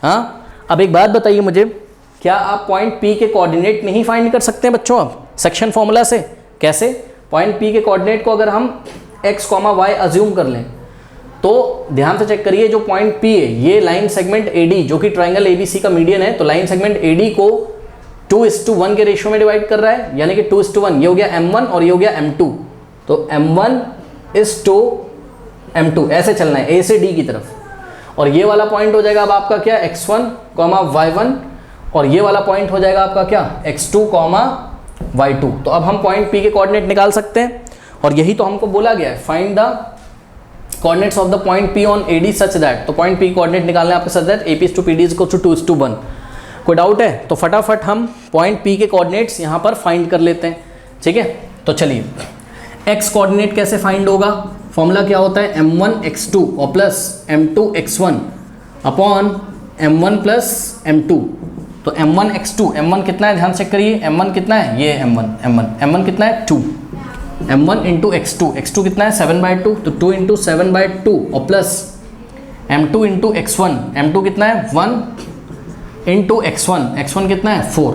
हाँ, अब एक बात बताइए मुझे, क्या आप पॉइंट P के कोऑर्डिनेट नहीं फाइंड कर सकते हैं बच्चों अब सेक्शन फॉर्मूला से? कैसे? पॉइंट P के कोऑर्डिनेट को अगर हम x, y अज्यूम कर लें तो ध्यान से चेक करिए, जो पॉइंट P है ये लाइन सेगमेंट AD जो कि ट्राइंगल ABC का मीडियन है, तो लाइन सेगमेंट AD को 2:1 के रेशियो में डिवाइड कर रहा है, यानी कि 2:1। ये हो गया M1 और ये हो गया M2, तो M1:M2 ऐसे चलना है A से D की तरफ। और ये वाला पॉइंट हो जाएगा अब आपका क्या? x1, y1, और ये वाला पॉइंट हो जाएगा आपका क्या? x2, y2। तो अब हम पॉइंट P के कोऑर्डिनेट निकाल सकते हैं, और यही तो हमको बोला गया है, find the coordinates of the point P on AD such that. तो पॉइंट P के कोऑर्डिनेट निकालना है आपके such that AP/PD is equal to 2:1। कोई डाउट है? तो फटाफट हम पॉइंट P के कोऑर्डिनेट्स यहाँ पर फाइंड कर लेते हैं, ठीक है? तो चलिए, x कोऑर्डिनेट कैसे फाइंड होगा? फॉर्मूला क्या होता है? M1x2 और plus M2x1 upon M1 plus M2। तो M1x2, M1 कितना है? ध्यान चेक करिए, M1 कितना है? ये M1 कितना है? 2। M1 इंटू x2 कितना है? 7/2, तो 2 इंटू 7/2 और plus M2 into x1, M2 कितना है? 1 इंटू x1 कितना है? 4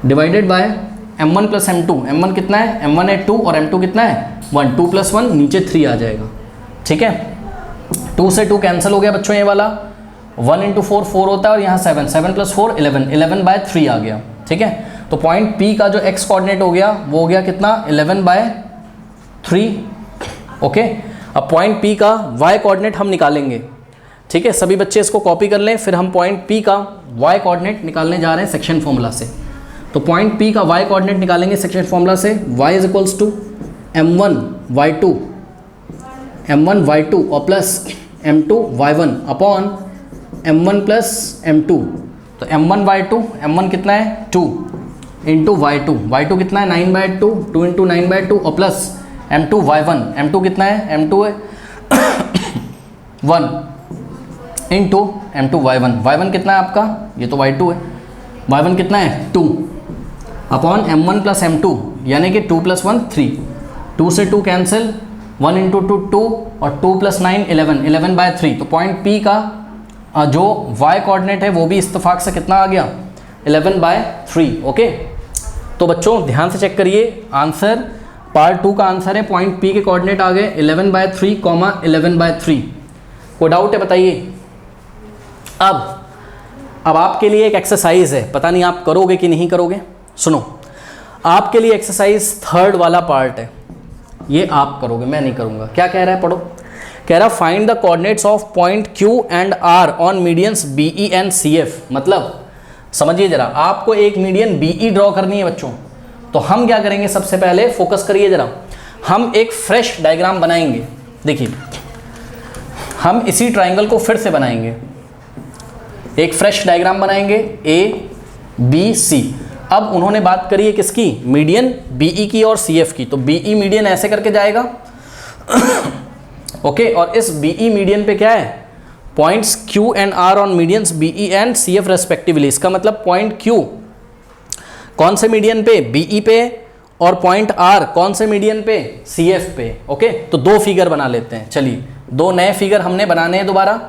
divided by m1 plus m2, m1 कितना है, m1 है 2 और m2 कितना है 1, 2 प्लस 1 नीचे 3 आ जाएगा, ठीक है। 2 से 2 कैंसिल हो गया बच्चों, ये वाला 1 इंटू 4 4 होता है और यहाँ 7, 7 प्लस 4 11, 11/3 आ गया, ठीक है। तो पॉइंट P का जो x कोऑर्डिनेट हो गया वो हो गया कितना 11/3, ओके। अब पॉइंट P का y कोऑर्डिनेट हम निकालेंगे, ठीक है। सभी बच्चे इसको कॉपी कर लें, फिर हम पॉइंट P का y कोऑर्डिनेट निकालने जा रहे हैं सेक्शन फॉर्मूला से। तो पॉइंट P का y कोऑर्डिनेट निकालेंगे सेक्शन फॉर्मूला से, y is equals to m1 y2 और plus m2 y1 upon m1 plus m2। तो m1 y2, m1 कितना है 2 इंटू y2 कितना है 9/2, 2 इंटू 9/2 और प्लस m2 y1, m2 कितना है, m2 है 1 इंटू m2 y1 कितना है आपका, ये तो y2 है, y1 कितना है 2 अपॉन m1 प्लस m2 यानी कि 2 प्लस 1 3, 2 से 2 कैंसिल, 1 इंटू 2 2 और 2 प्लस 9 11, 11/3। तो पॉइंट P का जो y कोऑर्डिनेट है वो भी इत्तेफाक से कितना आ गया 11/3, ओके। तो बच्चों ध्यान से चेक करिए, आंसर पार्ट 2 का आंसर है पॉइंट P के कोऑर्डिनेट आ गए 11/3, 11/3। कोई डाउट है बताइए। अब आपके लिए एक एक्सरसाइज है, पता नहीं आप करोगे कि नहीं करोगे। सुनो, आपके लिए एक्सरसाइज 3rd वाला पार्ट है, ये आप करोगे, मैं नहीं करूँगा। क्या कह रहा है, पढ़ो। कह रहा find the coordinates of point Q and R on medians BE and CF। मतलब समझिए जरा, आपको एक मीडियन BE ड्रॉ करनी है बच्चों। तो हम क्या करेंगे, सबसे पहले फोकस करिए जरा, हम एक फ्रेश डायग्राम बनाएंगे। देखिए हम इसी ट्राइंगल को फिर से बनाएंगे, एक फ्रेश डायग्राम बनाएंगे ABC। अब उन्होंने बात करी है किसकी, मीडियन BE की और CF की। तो BE मीडियन ऐसे करके जाएगा ओके, और इस BE मीडियन पे क्या है, points Q and R on medians BE and CF respectively. इसका मतलब पॉइंट Q कौन से मीडियन पे, BE पे, और पॉइंट R कौन से मीडियन पे, CF पे, ओके। तो 2 फिगर बना लेते हैं, चलिए 2 नए फिगर हमने बनाने हैं दोबारा,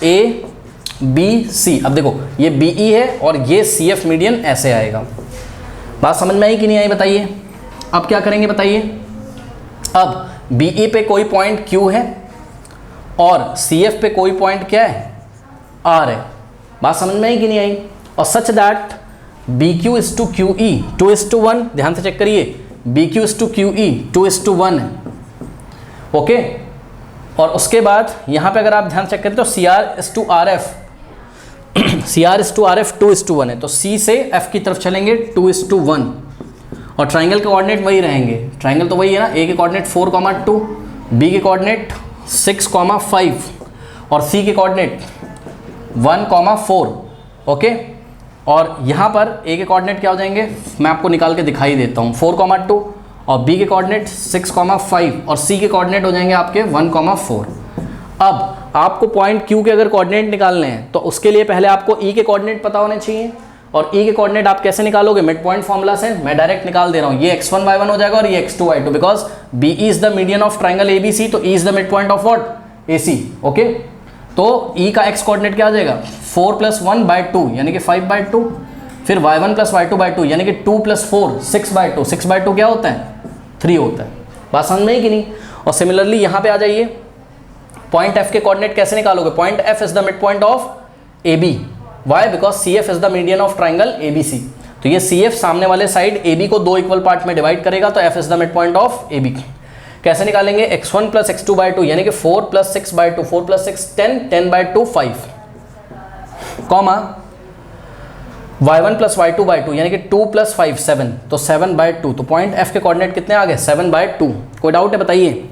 ABC। अब देखो ये BE है और ये CF मीडियन ऐसे आएगा। बात समझ में आई कि नहीं आई बताइए। अब क्या करेंगे बताइए, अब BE पे कोई पॉइंट Q है और CF पे कोई पॉइंट क्या है, R है। बात समझ में आई कि नहीं आई। और such that BQ is to QE 2:1, ध्यान से चेक करिए, BQ इज टू QE 2:1 है, ओके। और उसके बाद यहाँ पे अगर आप ध्यान चेक करें तो CR is to RF CR is to RF 2:1 है। तो C से F की तरफ चलेंगे 2:1, और ट्राइंगल के कोऑर्डिनेट वही रहेंगे, ट्राइंगल तो वही है ना। A के कोऑर्डिनेट 4,2, B के कोऑर्डिनेट 6,5 और C के कोऑर्डिनेट 1,4, ओके। और यहाँ पर A के कोऑर्डिनेट क्या हो जाएंगे, मैं आपको निकाल के दिखाई देता हूँ, 4,2 और B के कोऑर्डिनेट 6,5 और C के कोऑर्डिनेट हो जाएंगे आपके 1,4। अब आपको पॉइंट Q के अगर कोऑर्डिनेट निकालने हैं तो उसके लिए पहले आपको E के कोऑर्डिनेट पता होने चाहिए। और E के कोऑर्डिनेट आप कैसे निकालोगे, मिड पॉइंट फॉर्मूला से। मैं डायरेक्ट निकाल दे रहा हूँ, ये x1 y1 हो जाएगा और ये x2 y2, because BE is the median of triangle ABC, तो E is the mid point of what, AC, okay. तो E का x कोऑर्डिनेट क्या आ जाएगा 4 + 1/2 यानी कि 5/2, फिर y1 + y2/2 यानी कि 2 + 4 6/2, 6/2 क्या होता है 3 होता है। बात समझ में आई कि नहीं। और सिमिलरली यहाँ पे आ जाइए, पॉइंट F के कोऑर्डिनेट कैसे निकालोगे, point F is the mid point of AB, why, because CF is the median of triangle ABC। तो ये CF सामने वाले साइड AB को 2 इक्वल पार्ट में डिवाइड करेगा, तो F is the mid point of AB। कैसे निकालेंगे, x1 + x2/2 यानी कि 4 + 6/2, 4 + 6 10, 10/2 5, कॉमा y1 + y2/2 यानी कि 2 + 5 7, तो 7/2। तो पॉइंट F के कोऑर्डिनेट कितने आ गए 7/2। कोई डाउट है बताइए।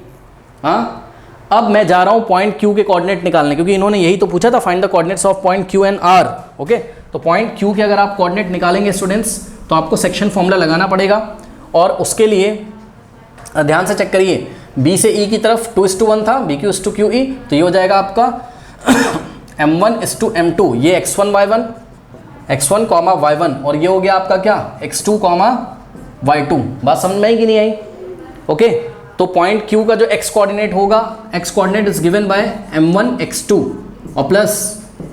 हाँ, अब मैं जा रहा हूँ पॉइंट Q के कोऑर्डिनेट निकालने, क्योंकि इन्होंने यही तो पूछा था, find the coordinates of point Q and R, okay. तो पॉइंट Q के अगर आप कोऑर्डिनेट निकालेंगे स्टूडेंट्स, तो आपको सेक्शन फॉर्मूला लगाना पड़ेगा। और उसके लिए ध्यान से चेक करिए, B से E की तरफ 2:1 था, BQ इज टू QE, तो ये हो जाएगा आपका M1 इज टू M2, ये x1 y1 और ये हो गया आपका क्या x2 y2। बात समझ में आई कि नहीं आई, ओके। तो पॉइंट Q का जो x कोऑर्डिनेट होगा, x coordinate is given by m1 x2 और plus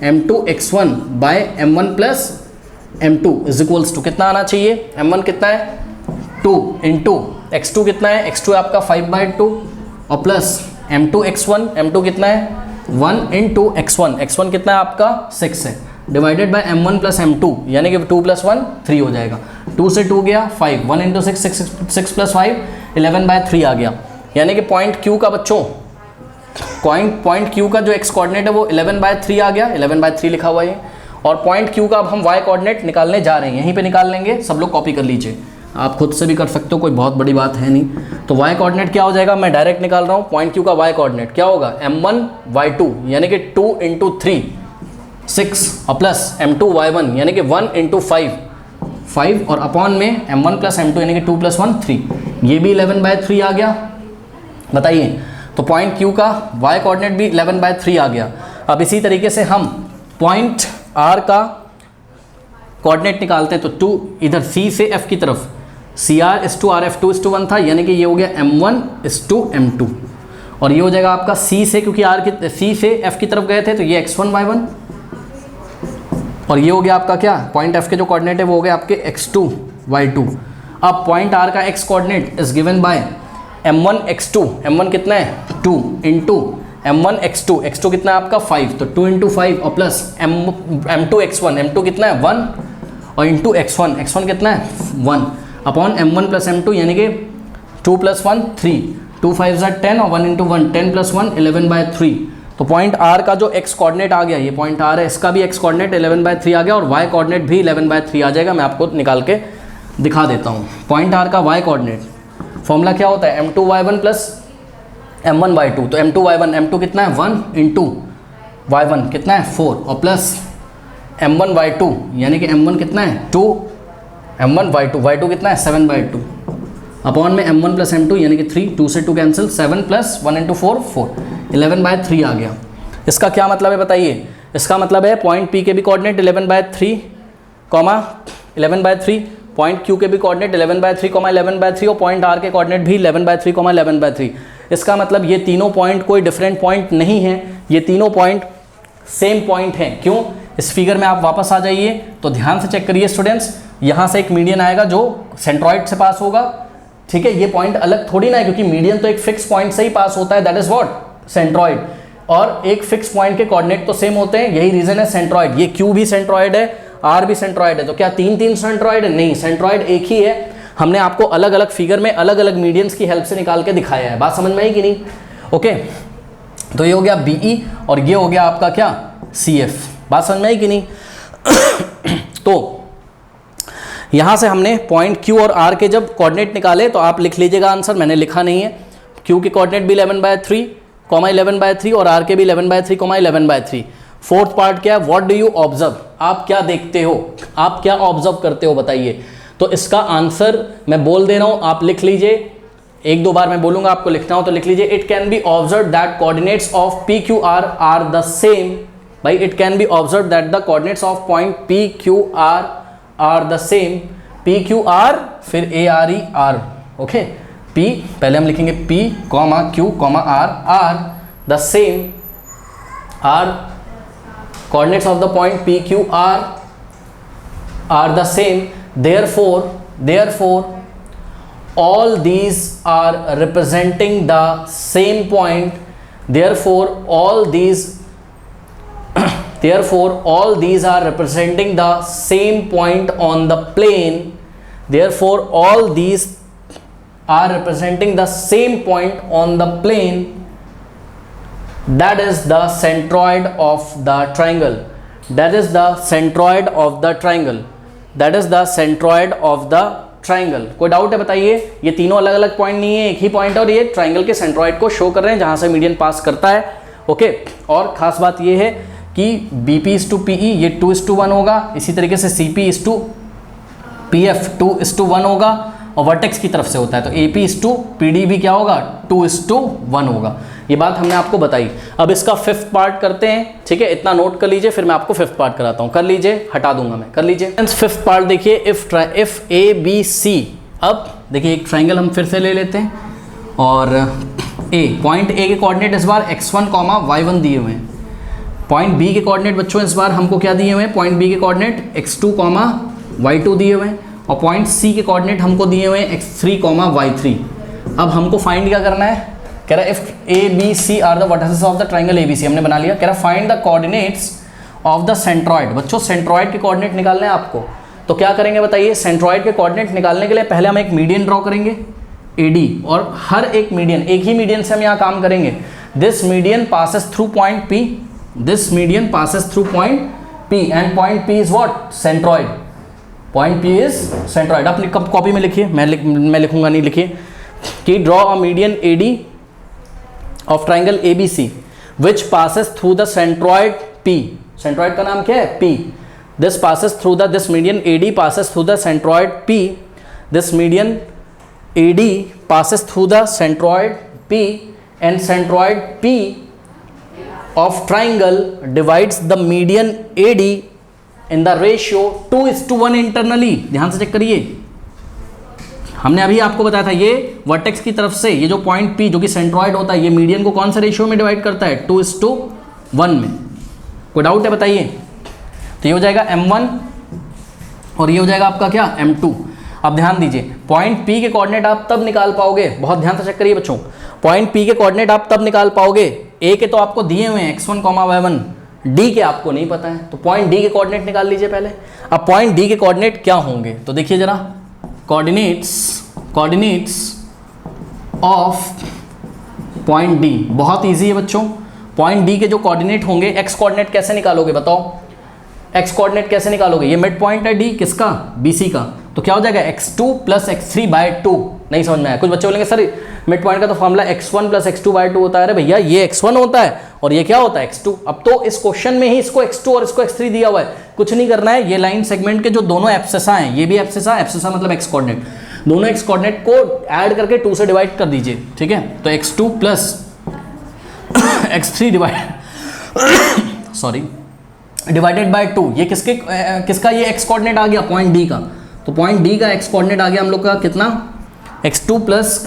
m2 x1 by m1 plus m2 is equals to कितना आना चाहिए, m1 कितना है 2 इंटू x2 कितना है, x2 है आपका 5/2 और प्लस m2 x1, m2 कितना है 1 इंटू x1, x1 कितना है आपका 6 है, divided by m1 plus m2 यानी कि 2 + 1 3 हो जाएगा, 2 से 2 गया 5, 1 इंटू 6 6 + 5 11/3 आ गया, यानी कि पॉइंट Q का बच्चों पॉइंट Q का जो x कोऑर्डिनेट है वो 11/3 आ गया, 11/3 लिखा हुआ है, और पॉइंट Q का अब हम y कोऑर्डिनेट निकालने जा रहे हैं, यहीं पे निकाल लेंगे, सब लोग कॉपी कर लीजिए, आप खुद से भी कर सकते हो, कोई बहुत बड़ी बात है नहीं। तो y कोऑर्डिनेट क्या हो जाएगा, मैं डायरेक्ट निकाल रहा हूँ, पॉइंट Q का y कोऑर्डिनेट क्या होगा m1 y2 यानी कि 2 इंटू 3 6 और प्लस m2 y1 यानी कि 1 इंटू 5 और अपॉन में m1 प्लस m2 यानी कि 2 + 1 3, ये भी 11/3 आ गया, बताइए। तो पॉइंट Q का y कोऑर्डिनेट भी 11/3 आ गया। अब इसी तरीके से हम पॉइंट R का कोऑर्डिनेट निकालते हैं, तो 2 इधर C से F की तरफ, CR is to R, F2 is to 1 था, यानी कि ये हो गया M1 is to M2, और ये हो जाएगा आपका C से, क्योंकि C से F की तरफ गए थे तो ये x1 y1, और ये हो गया आपका क्या, पॉइंट F के जो कोऑर्डिनेट है वो हो गया आपके x2 y2। अब पॉइंट R का x coordinate is given by m1 x2, m1 कितना है 2 इंटू m1 x2, x2 कितना है आपका 5, तो 2 इंटू 5 और प्लस m2 x1, m2 कितना है 1 और इंटू x1, x1 कितना है 1 अपॉन m1 प्लस m2 यानी कि 2 + 1 3, 2 5 = 10 और 1 इंटू 1 10 + 1 11/3। तो पॉइंट R का जो x कोऑर्डिनेट आ गया, ये पॉइंट R है, इसका भी x कोऑर्डिनेट 11/3 आ गया और y कोऑर्डिनेट भी 11/3 आ जाएगा, मैं आपको निकाल के दिखा देता हूँ। पॉइंट R का y कोऑर्डिनेट फॉर्मूला क्या होता है, m2 y1 plus m1 y2, तो m2 y1, m2 कितना है 1 इंटू y1 कितना है 4 और प्लस m1 y2 यानी कि m1 कितना है 2, m1 y2, y2 कितना है 7/2 अपॉन में m1 प्लस m2 यानी कि 3, 2 से 2 कैंसिल, 7 प्लस 1 इंटू 4 4, 11/3 आ गया। इसका क्या मतलब है बताइए, इसका मतलब है पॉइंट P के भी कोऑर्डिनेट 11/3, 11/3, पॉइंट Q के भी कोऑर्डिनेट 11/3, 11/3 और पॉइंट R के कोऑर्डिनेट भी 11/3, 11/3। इसका मतलब ये तीनों पॉइंट कोई डिफरेंट पॉइंट नहीं है, ये तीनों पॉइंट सेम पॉइंट हैं। क्यों, इस फिगर में आप वापस आ जाइए तो ध्यान से चेक करिए स्टूडेंट्स, यहाँ से एक मीडियन आएगा जो सेंट्रॉइड से पास होगा, ठीक है, ये पॉइंट अलग थोड़ी ना है, क्योंकि मीडियन तो एक फिक्स पॉइंट से ही पास होता है, दैट इज व्हाट सेंट्रॉइड, और एक फिक्स पॉइंट के कोऑर्डिनेट तो सेम होते हैं, यही रीजन है सेंट्रॉइड। ये Q भी सेंट्रॉइड है, R भी सेंट्रॉइड है, तो क्या तीन सेंट्रॉइड है? नहीं, सेंट्रॉइड एक ही है। हमने आपको अलग अलग फिगर में अलग अलग मीडियंस की हेल्प से निकाल के दिखाया है, बात समझ में आई कि नहीं? ओके, तो ये हो गया BE और ये हो गया आपका क्या CF, बात समझ में आई कि नहीं? तो यहाँ से हमने पॉइंट Q और R के जब कोऑर्डिनेट निकाले तो आप लिख लीजिएगा आंसर, मैंने लिखा नहीं है। Q के कोऑर्डिनेट भी 11/3, 11/3 और R के भी 11/3, 11/3। फोर्थ पार्ट क्या है, व्हाट डू यू ऑब्जर्व, आप क्या देखते हो, आप क्या ऑब्जर्व करते हो बताइए। तो इसका आंसर मैं बोल दे रहा हूँ, आप लिख लीजिए, एक दो बार मैं बोलूँगा, आपको लिखना हो तो लिख लीजिए। It can be observe that coordinates of PQR are the same, भाई it can be observe that the coordinates of point PQR are the same, PQR फिर ARE, ओके, P पहले हम लिखेंगे P, Q, R are the same, are coordinates of the point PQR are the same, therefore all these are representing the same point, therefore all these are representing the same point on the plane, therefore all these are representing the same point on the plane, that is the centroid of the triangle, that is the centroid of the triangle, that is the centroid of the triangle। कोई doubt है बताइए? ये तीनों अलग अलग point नहीं है, एक ही पॉइंट, और ये ट्राइंगल के सेंट्रॉइड को शो कर रहे हैं जहां से मीडियन पास करता है। ओके, और खास बात ये है कि BP/PE ये 2:1 होगा, इसी तरीके से CP/PF 2:1 होगा, और वर्टेक्स की तरफ से होता है, तो AP/PD भी क्या होगा 2:1 होगा। ये बात हमने आपको बताई। अब इसका फिफ्थ पार्ट करते हैं, ठीक है, इतना नोट कर लीजिए, फिर मैं आपको फिफ्थ पार्ट कराता हूँ। कर लीजिए, हटा दूंगा मैं, कर लीजिए। फिफ्थ पार्ट देखिए, इफ ABC, अब देखिए एक ट्राइंगल हम फिर से ले लेते हैं, और पॉइंट A के कोऑर्डिनेट इस बार x1, y1 दिए हुए हैं, पॉइंट बी के कोऑर्डिनेट बच्चों इस बार हमको क्या दिए हुए हैं, पॉइंट बी के कोऑर्डिनेट x2, y2 दिए हुए हैं, और पॉइंट सी के कोऑर्डिनेट हमको दिए हुए हैं x3, y3। अब हमको फाइंड क्या करना है, कह रहा है if A B C are the vertices of the triangle ABC, हमने बना लिया। कह रहा है find the coordinates of the centroid. बच्चों सेंट्रॉइड के कोऑर्डिनेट निकालने हैं आपको, तो क्या करेंगे बताइए, सेंट्रॉइड के कोऑर्डिनेट निकालने के लिए पहले हम एक मीडियन ड्रॉ करेंगे AD, और हर एक मीडियन, एक ही मीडियन से हम यहाँ काम करेंगे। This median passes through point P, this median passes through point P and point P is what, centroid. Point P is centroid. अपनी कॉपी में लिखिए, मैं लिखूंगा नहीं, लिखिए कि draw a median AD of triangle ABC which passes through the centroid P। Centroid का नाम क्या है, P। This passes through the, this median AD passes through the centroid P, this median AD passes through the centroid P and centroid P of triangle divides the median AD in the ratio 2:1 internally। ध्यान से check करिए, हमने अभी आपको बताया था ये vertex की तरफ से ये जो पॉइंट P जो कि सेंट्रॉइड होता है, ये मीडियन को कौन से रेशियो में डिवाइड करता है, 2:1 में। कोई डाउट है बताइए। तो ये हो जाएगा M1 और ये हो जाएगा आपका क्या, M2। अब ध्यान दीजिए, पॉइंट P के कोऑर्डिनेट आप तब निकाल पाओगे, बहुत ध्यान से चेक करिए बच्चों, पॉइंट P के कोऑर्डिनेट आप तब निकाल पाओगे, A के तो आपको दिए हुए हैं x1, y1, D के आपको नहीं पता है, तो पॉइंट D के कोऑर्डिनेट निकाल लीजिए पहले। अब पॉइंट D के कोऑर्डिनेट क्या होंगे, तो देखिए जरा, कोऑर्डिनेट्स ऑफ पॉइंट D, बहुत ईजी है बच्चों। पॉइंट D के जो कोऑर्डिनेट होंगे, x कोऑर्डिनेट कैसे निकालोगे बताओ, x कोऑर्डिनेट कैसे निकालोगे, ये मिड पॉइंट है D किसका, BC का, तो क्या हो जाएगा x2 प्लस x3/2। नहीं समझ में आया, कुछ बच्चे बोलेंगे सर मिड पॉइंट का तो फॉर्मूला x1 प्लस x2/2 होता है। अरे भैया ये x1 होता है और ये क्या होता है, x2। अब तो इस क्वेश्चन में ही इसको x2 और इसको x3 दिया हुआ है, कुछ नहीं करना है, ये लाइन सेगमेंट के जो दोनों एब्सेसा हैं, ये भी एब्सेसा मतलब x कोऑर्डिनेट, दोनों x कोऑर्डिनेट को ऐड करके 2 से डिवाइड कर दीजिए, ठीक है। तो x2 plus x3 divided by 2, ये किसका ये x कोऑर्डिनेट आ गया, पॉइंट D का। तो पॉइंट D का x कोऑर्डिनेट आ गया हम लोग का कितना, x2 प्लस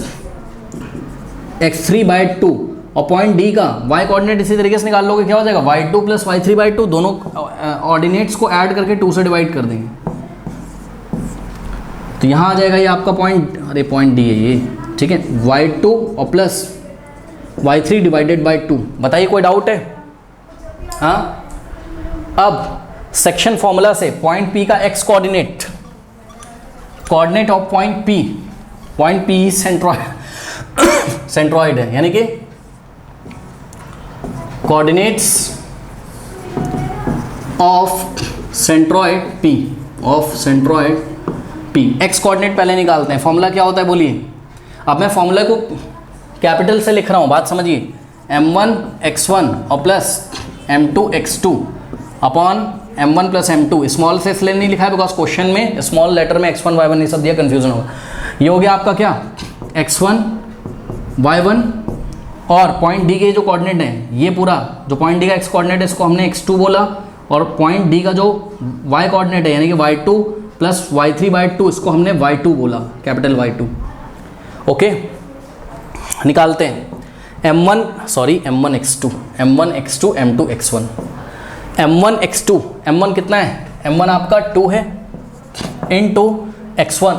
x3/2, और पॉइंट D का y कोऑर्डिनेट इसी तरीके से निकाल लोगे, क्या हो जाएगा, y2 प्लस y3/2, दोनों ऑर्डिनेट्स को ऐड करके 2 से डिवाइड कर देंगे, तो यहाँ आ जाएगा ये आपका पॉइंट, अरे पॉइंट D है ये, ठीक है, y2 और प्लस y3 डिवाइडेड बाई 2। बताइए कोई डाउट है, हाँ। अब सेक्शन फॉर्मूला से पॉइंट P का x coordinate of point P centroid है, यानी कि coordinates of centroid P x coordinate पहले निकालते हैं। फॉर्मूला क्या होता है बोलिए। अब मैं फॉर्मूला को कैपिटल से लिख रहा हूँ, बात समझिए, m1 x1 और plus m2 x2 upon m1 plus m2। Small से इसलिए नहीं लिखा है बिकॉज क्वेश्चन में स्मॉल लेटर में x1 y1 ये सब दिया, कंफ्यूजन होगा। ये हो गया आपका क्या, x1 y1, और पॉइंट D के जो कोऑर्डिनेट है, ये पूरा जो पॉइंट D का x कोऑर्डिनेट है इसको हमने x2 बोला, और पॉइंट D का जो y कोऑर्डिनेट है यानी कि y2 प्लस y3/2 इसको हमने y2 बोला, कैपिटल Y2। ओके, निकालते हैं m1 x2, m2 x1, m1 x2, m1 कितना है, m1 आपका 2 है इनटू x1,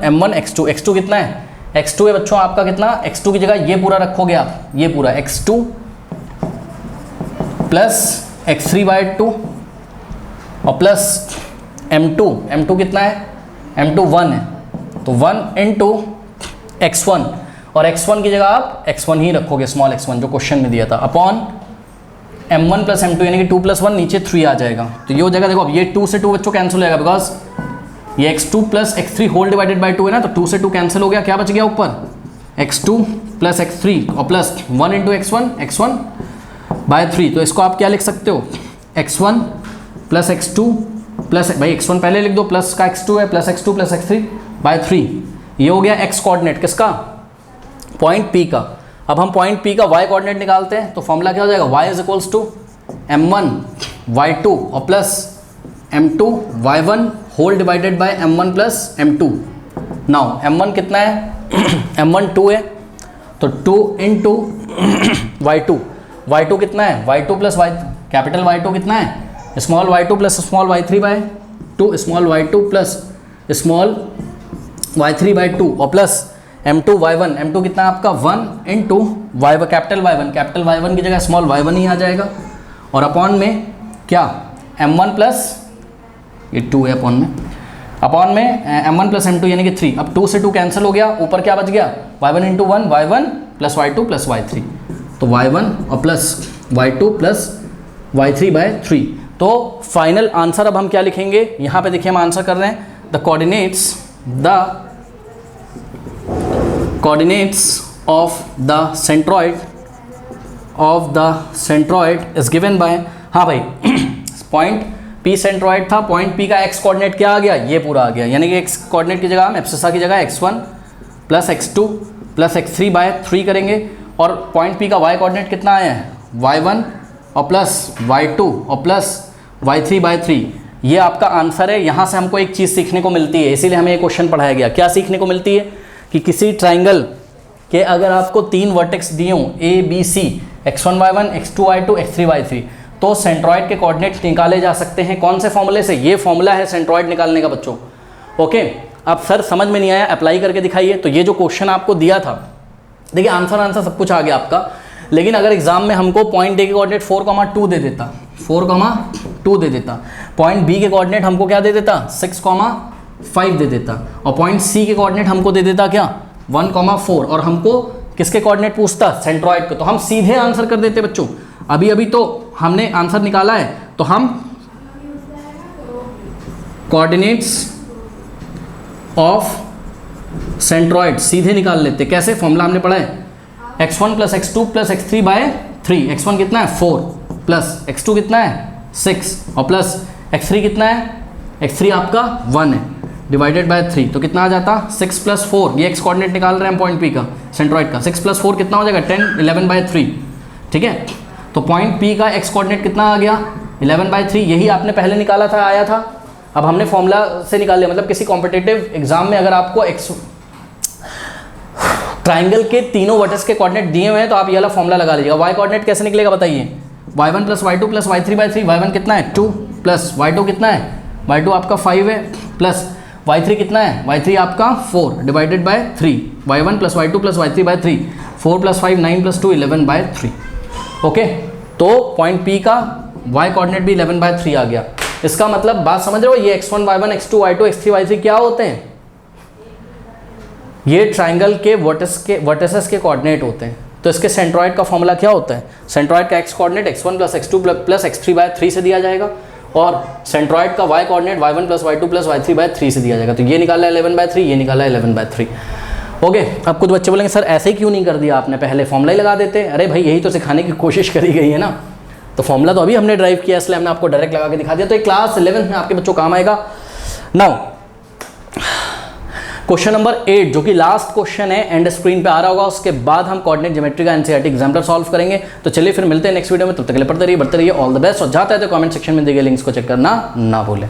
m1 x2 कितना है, x2 है बच्चों आपका कितना, x2 की जगह ये पूरा रखोगे आप, ये पूरा x2 प्लस x3/2 और प्लस m2 कितना है, m2 1 है, तो 1 इंटू x1, और x1 की जगह आप x1 ही रखोगे, स्मॉल x1 जो क्वेश्चन में दिया था, अपॉन m1 प्लस m2 यानी कि 2 प्लस 1 नीचे 3 आ जाएगा, तो ये हो जाएगा, देखो अब ये 2 से 2 बच्चों कैंसिल हो जाएगा बिकॉज ये x2 plus x3 whole divided by 2 है ना, तो 2 से 2 कैंसिल हो गया, क्या बच गया ऊपर, x2 प्लस x3 और प्लस 1 इंटू x1 बाय 3। तो इसको आप क्या लिख सकते हो, x1 प्लस x2 प्लस, भाई x1 पहले लिख दो, प्लस का x2 है, plus x2 plus x3 by 3। ये हो गया x कोऑर्डिनेट किसका, पॉइंट P का। अब हम पॉइंट P का y कोऑर्डिनेट निकालते हैं, तो फॉर्मूला क्या हो जाएगा, y is equals to m1 y2 और plus m2 y1 whole divided by m1 plus m2। Now m1 कितना है m1 2 है, तो 2 इंटू y2 कितना है, y2 प्लस कैपिटल Y2 कितना है, small y2 plus small y3 by 2, small y2 plus small y3 by 2 और प्लस m2 y1, m2 कितना है आपका 1 इंटू कैपिटल y1 की जगह स्मॉल y1 ही आ जाएगा, और अपॉन में क्या m1 प्लस ये 2 है अपॉन में m1 प्लस m2 यानी कि 3। अब 2 से 2 कैंसिल हो गया, ऊपर क्या बच गया y1 into 1 y1 plus y2 plus y3, तो y1 और plus y2 plus y3 by 3। तो फाइनल आंसर अब हम क्या लिखेंगे, यहाँ पे देखिए हम आंसर कर रहे हैं the coordinates of the centroid is given bye, हाँ भाई पॉइंट P सेंट्रॉइड था, पॉइंट P का x कोऑर्डिनेट क्या आ गया, ये पूरा आ गया, यानी कि x कोऑर्डिनेट की जगह हम एब्सिसा की जगह x1 plus x2 plus x3 by 3 करेंगे, और पॉइंट P का y कोऑर्डिनेट कितना आया है y1 और प्लस y2 और प्लस y3 बाय 3, ये आपका आंसर है। यहाँ से हमको एक चीज़ सीखने को मिलती है, इसीलिए हमें ये क्वेश्चन पढ़ाया गया। क्या सीखने को मिलती है कि किसी ट्राइंगल के अगर आपको 3 वर्टेक्स दिए हों A B C, x1 y1 x2 y2 x3 y3, तो सेंट्रॉइड के कोऑर्डिनेट निकाले जा सकते हैं। कौन से फॉर्मूले से, ये फॉर्मूला है सेंट्रॉइड निकालने का बच्चों। ओके, अब सर समझ में नहीं आया, अप्लाई करके दिखाइए। तो ये जो क्वेश्चन आपको दिया था, देखिए आंसर सब कुछ आ गया आपका, लेकिन अगर एग्जाम में हमको पॉइंट ए के कोऑर्डिनेट 4,2 दे देता, 4,2 दे देता, पॉइंट बी के कोऑर्डिनेट हमको क्या दे देता 6,5 दे देता, और पॉइंट सी के कोऑर्डिनेट हमको दे देता क्या 1,4, और हमको किसके कोऑर्डिनेट पूछता सेंट्रॉइड को, तो हम सीधे आंसर कर देते बच्चों। अभी तो हमने आंसर निकाला है, तो हम कोऑर्डिनेट्स ऑफ सेंट्रॉइड सीधे निकाल लेते। कैसे, फॉर्मूला हमने पढ़ा है x1 plus x2 plus x3 by 3, x1 कितना है 4 प्लस x2 कितना है 6 और प्लस x3 कितना है, x3 आपका 1 है, डिवाइडेड बाय 3, तो कितना आ जाता 6 प्लस 4, ये x कोऑर्डिनेट निकाल रहे हैं हम पॉइंट P का सेंट्रॉइड का, 6 प्लस 4 कितना हो जाएगा 10, 11 बाय 3, ठीक है। तो पॉइंट P का x कोऑर्डिनेट कितना आ गया 11 बाय 3, यही आपने पहले निकाला था, आया था। अब हमने फॉर्मूला से निकाल लिया, मतलब किसी कॉम्पिटिटिव एग्जाम में अगर आपको ट्राइंगल के तीनों वर्टेक्स के कोऑर्डिनेट दिए हुए हैं, तो आप ये वाला फॉर्मूला लगा लीजिएगा। y कोऑर्डिनेट कैसे निकलेगा बताइए, y1 plus y2 plus y3 by 3, y1 कितना है 2 प्लस y2 कितना है, y2 आपका 5 है, प्लस y3 कितना है, y3 आपका 4 divided by 3, y1 plus y2 plus y3 by 3, 4 plus 5 9 plus 2 11 by 3। Okay, तो पॉइंट P का y कोऑर्डिनेट भी 11 बाय 3 आ गया। इसका मतलब बात समझ रहे हो, ये x1 y1 x2 y2 x3 y3 क्या होते हैं, ये ट्राइंगल के वर्टिसेस के कोऑर्डिनेट होते हैं। तो इसके सेंट्रॉइड का फॉर्मूला क्या होता है, सेंट्रॉइड का x coordinate x1 plus x2 plus x3 by 3 से दिया जाएगा, और सेंट्रॉइड का y coordinate y1 plus y2 plus y3 by 3 से दिया जाएगा। तो ये निकाला है 11 बाय 3, ये निकाला है 11 बाय 3। ओके, अब कुछ बच्चे बोलेंगे सर ऐसे ही क्यों नहीं कर दिया आपने, पहले फॉर्मूला ही लगा देते। अरे भाई यही तो सिखाने की कोशिश करी गई है ना, तो फॉर्मूला तो अभी हमने ड्राइव किया, इसलिए हमने आपको डायरेक्ट लगा के दिखा दिया। तो ये क्लास 11th में आपके बच्चों काम आएगा। नाउ क्वेश्चन नंबर 8 जो कि लास्ट क्वेश्चन है, एंड स्क्रीन पे आ रहा होगा, उसके बाद हम कोऑर्डिनेट ज्योमेट्री का एनसीईआरटी एग्जाम्पलर सॉल्व करेंगे। तो चलिए फिर मिलते हैं नेक्स्ट वीडियो में, तब तक के लिए पढ़ते रहिए, बढ़ते रहिए, ऑल द बेस्ट। और जाता है तो कमेंट सेक्शन में दिए गए लिंक्स को चेक करना ना भूलें।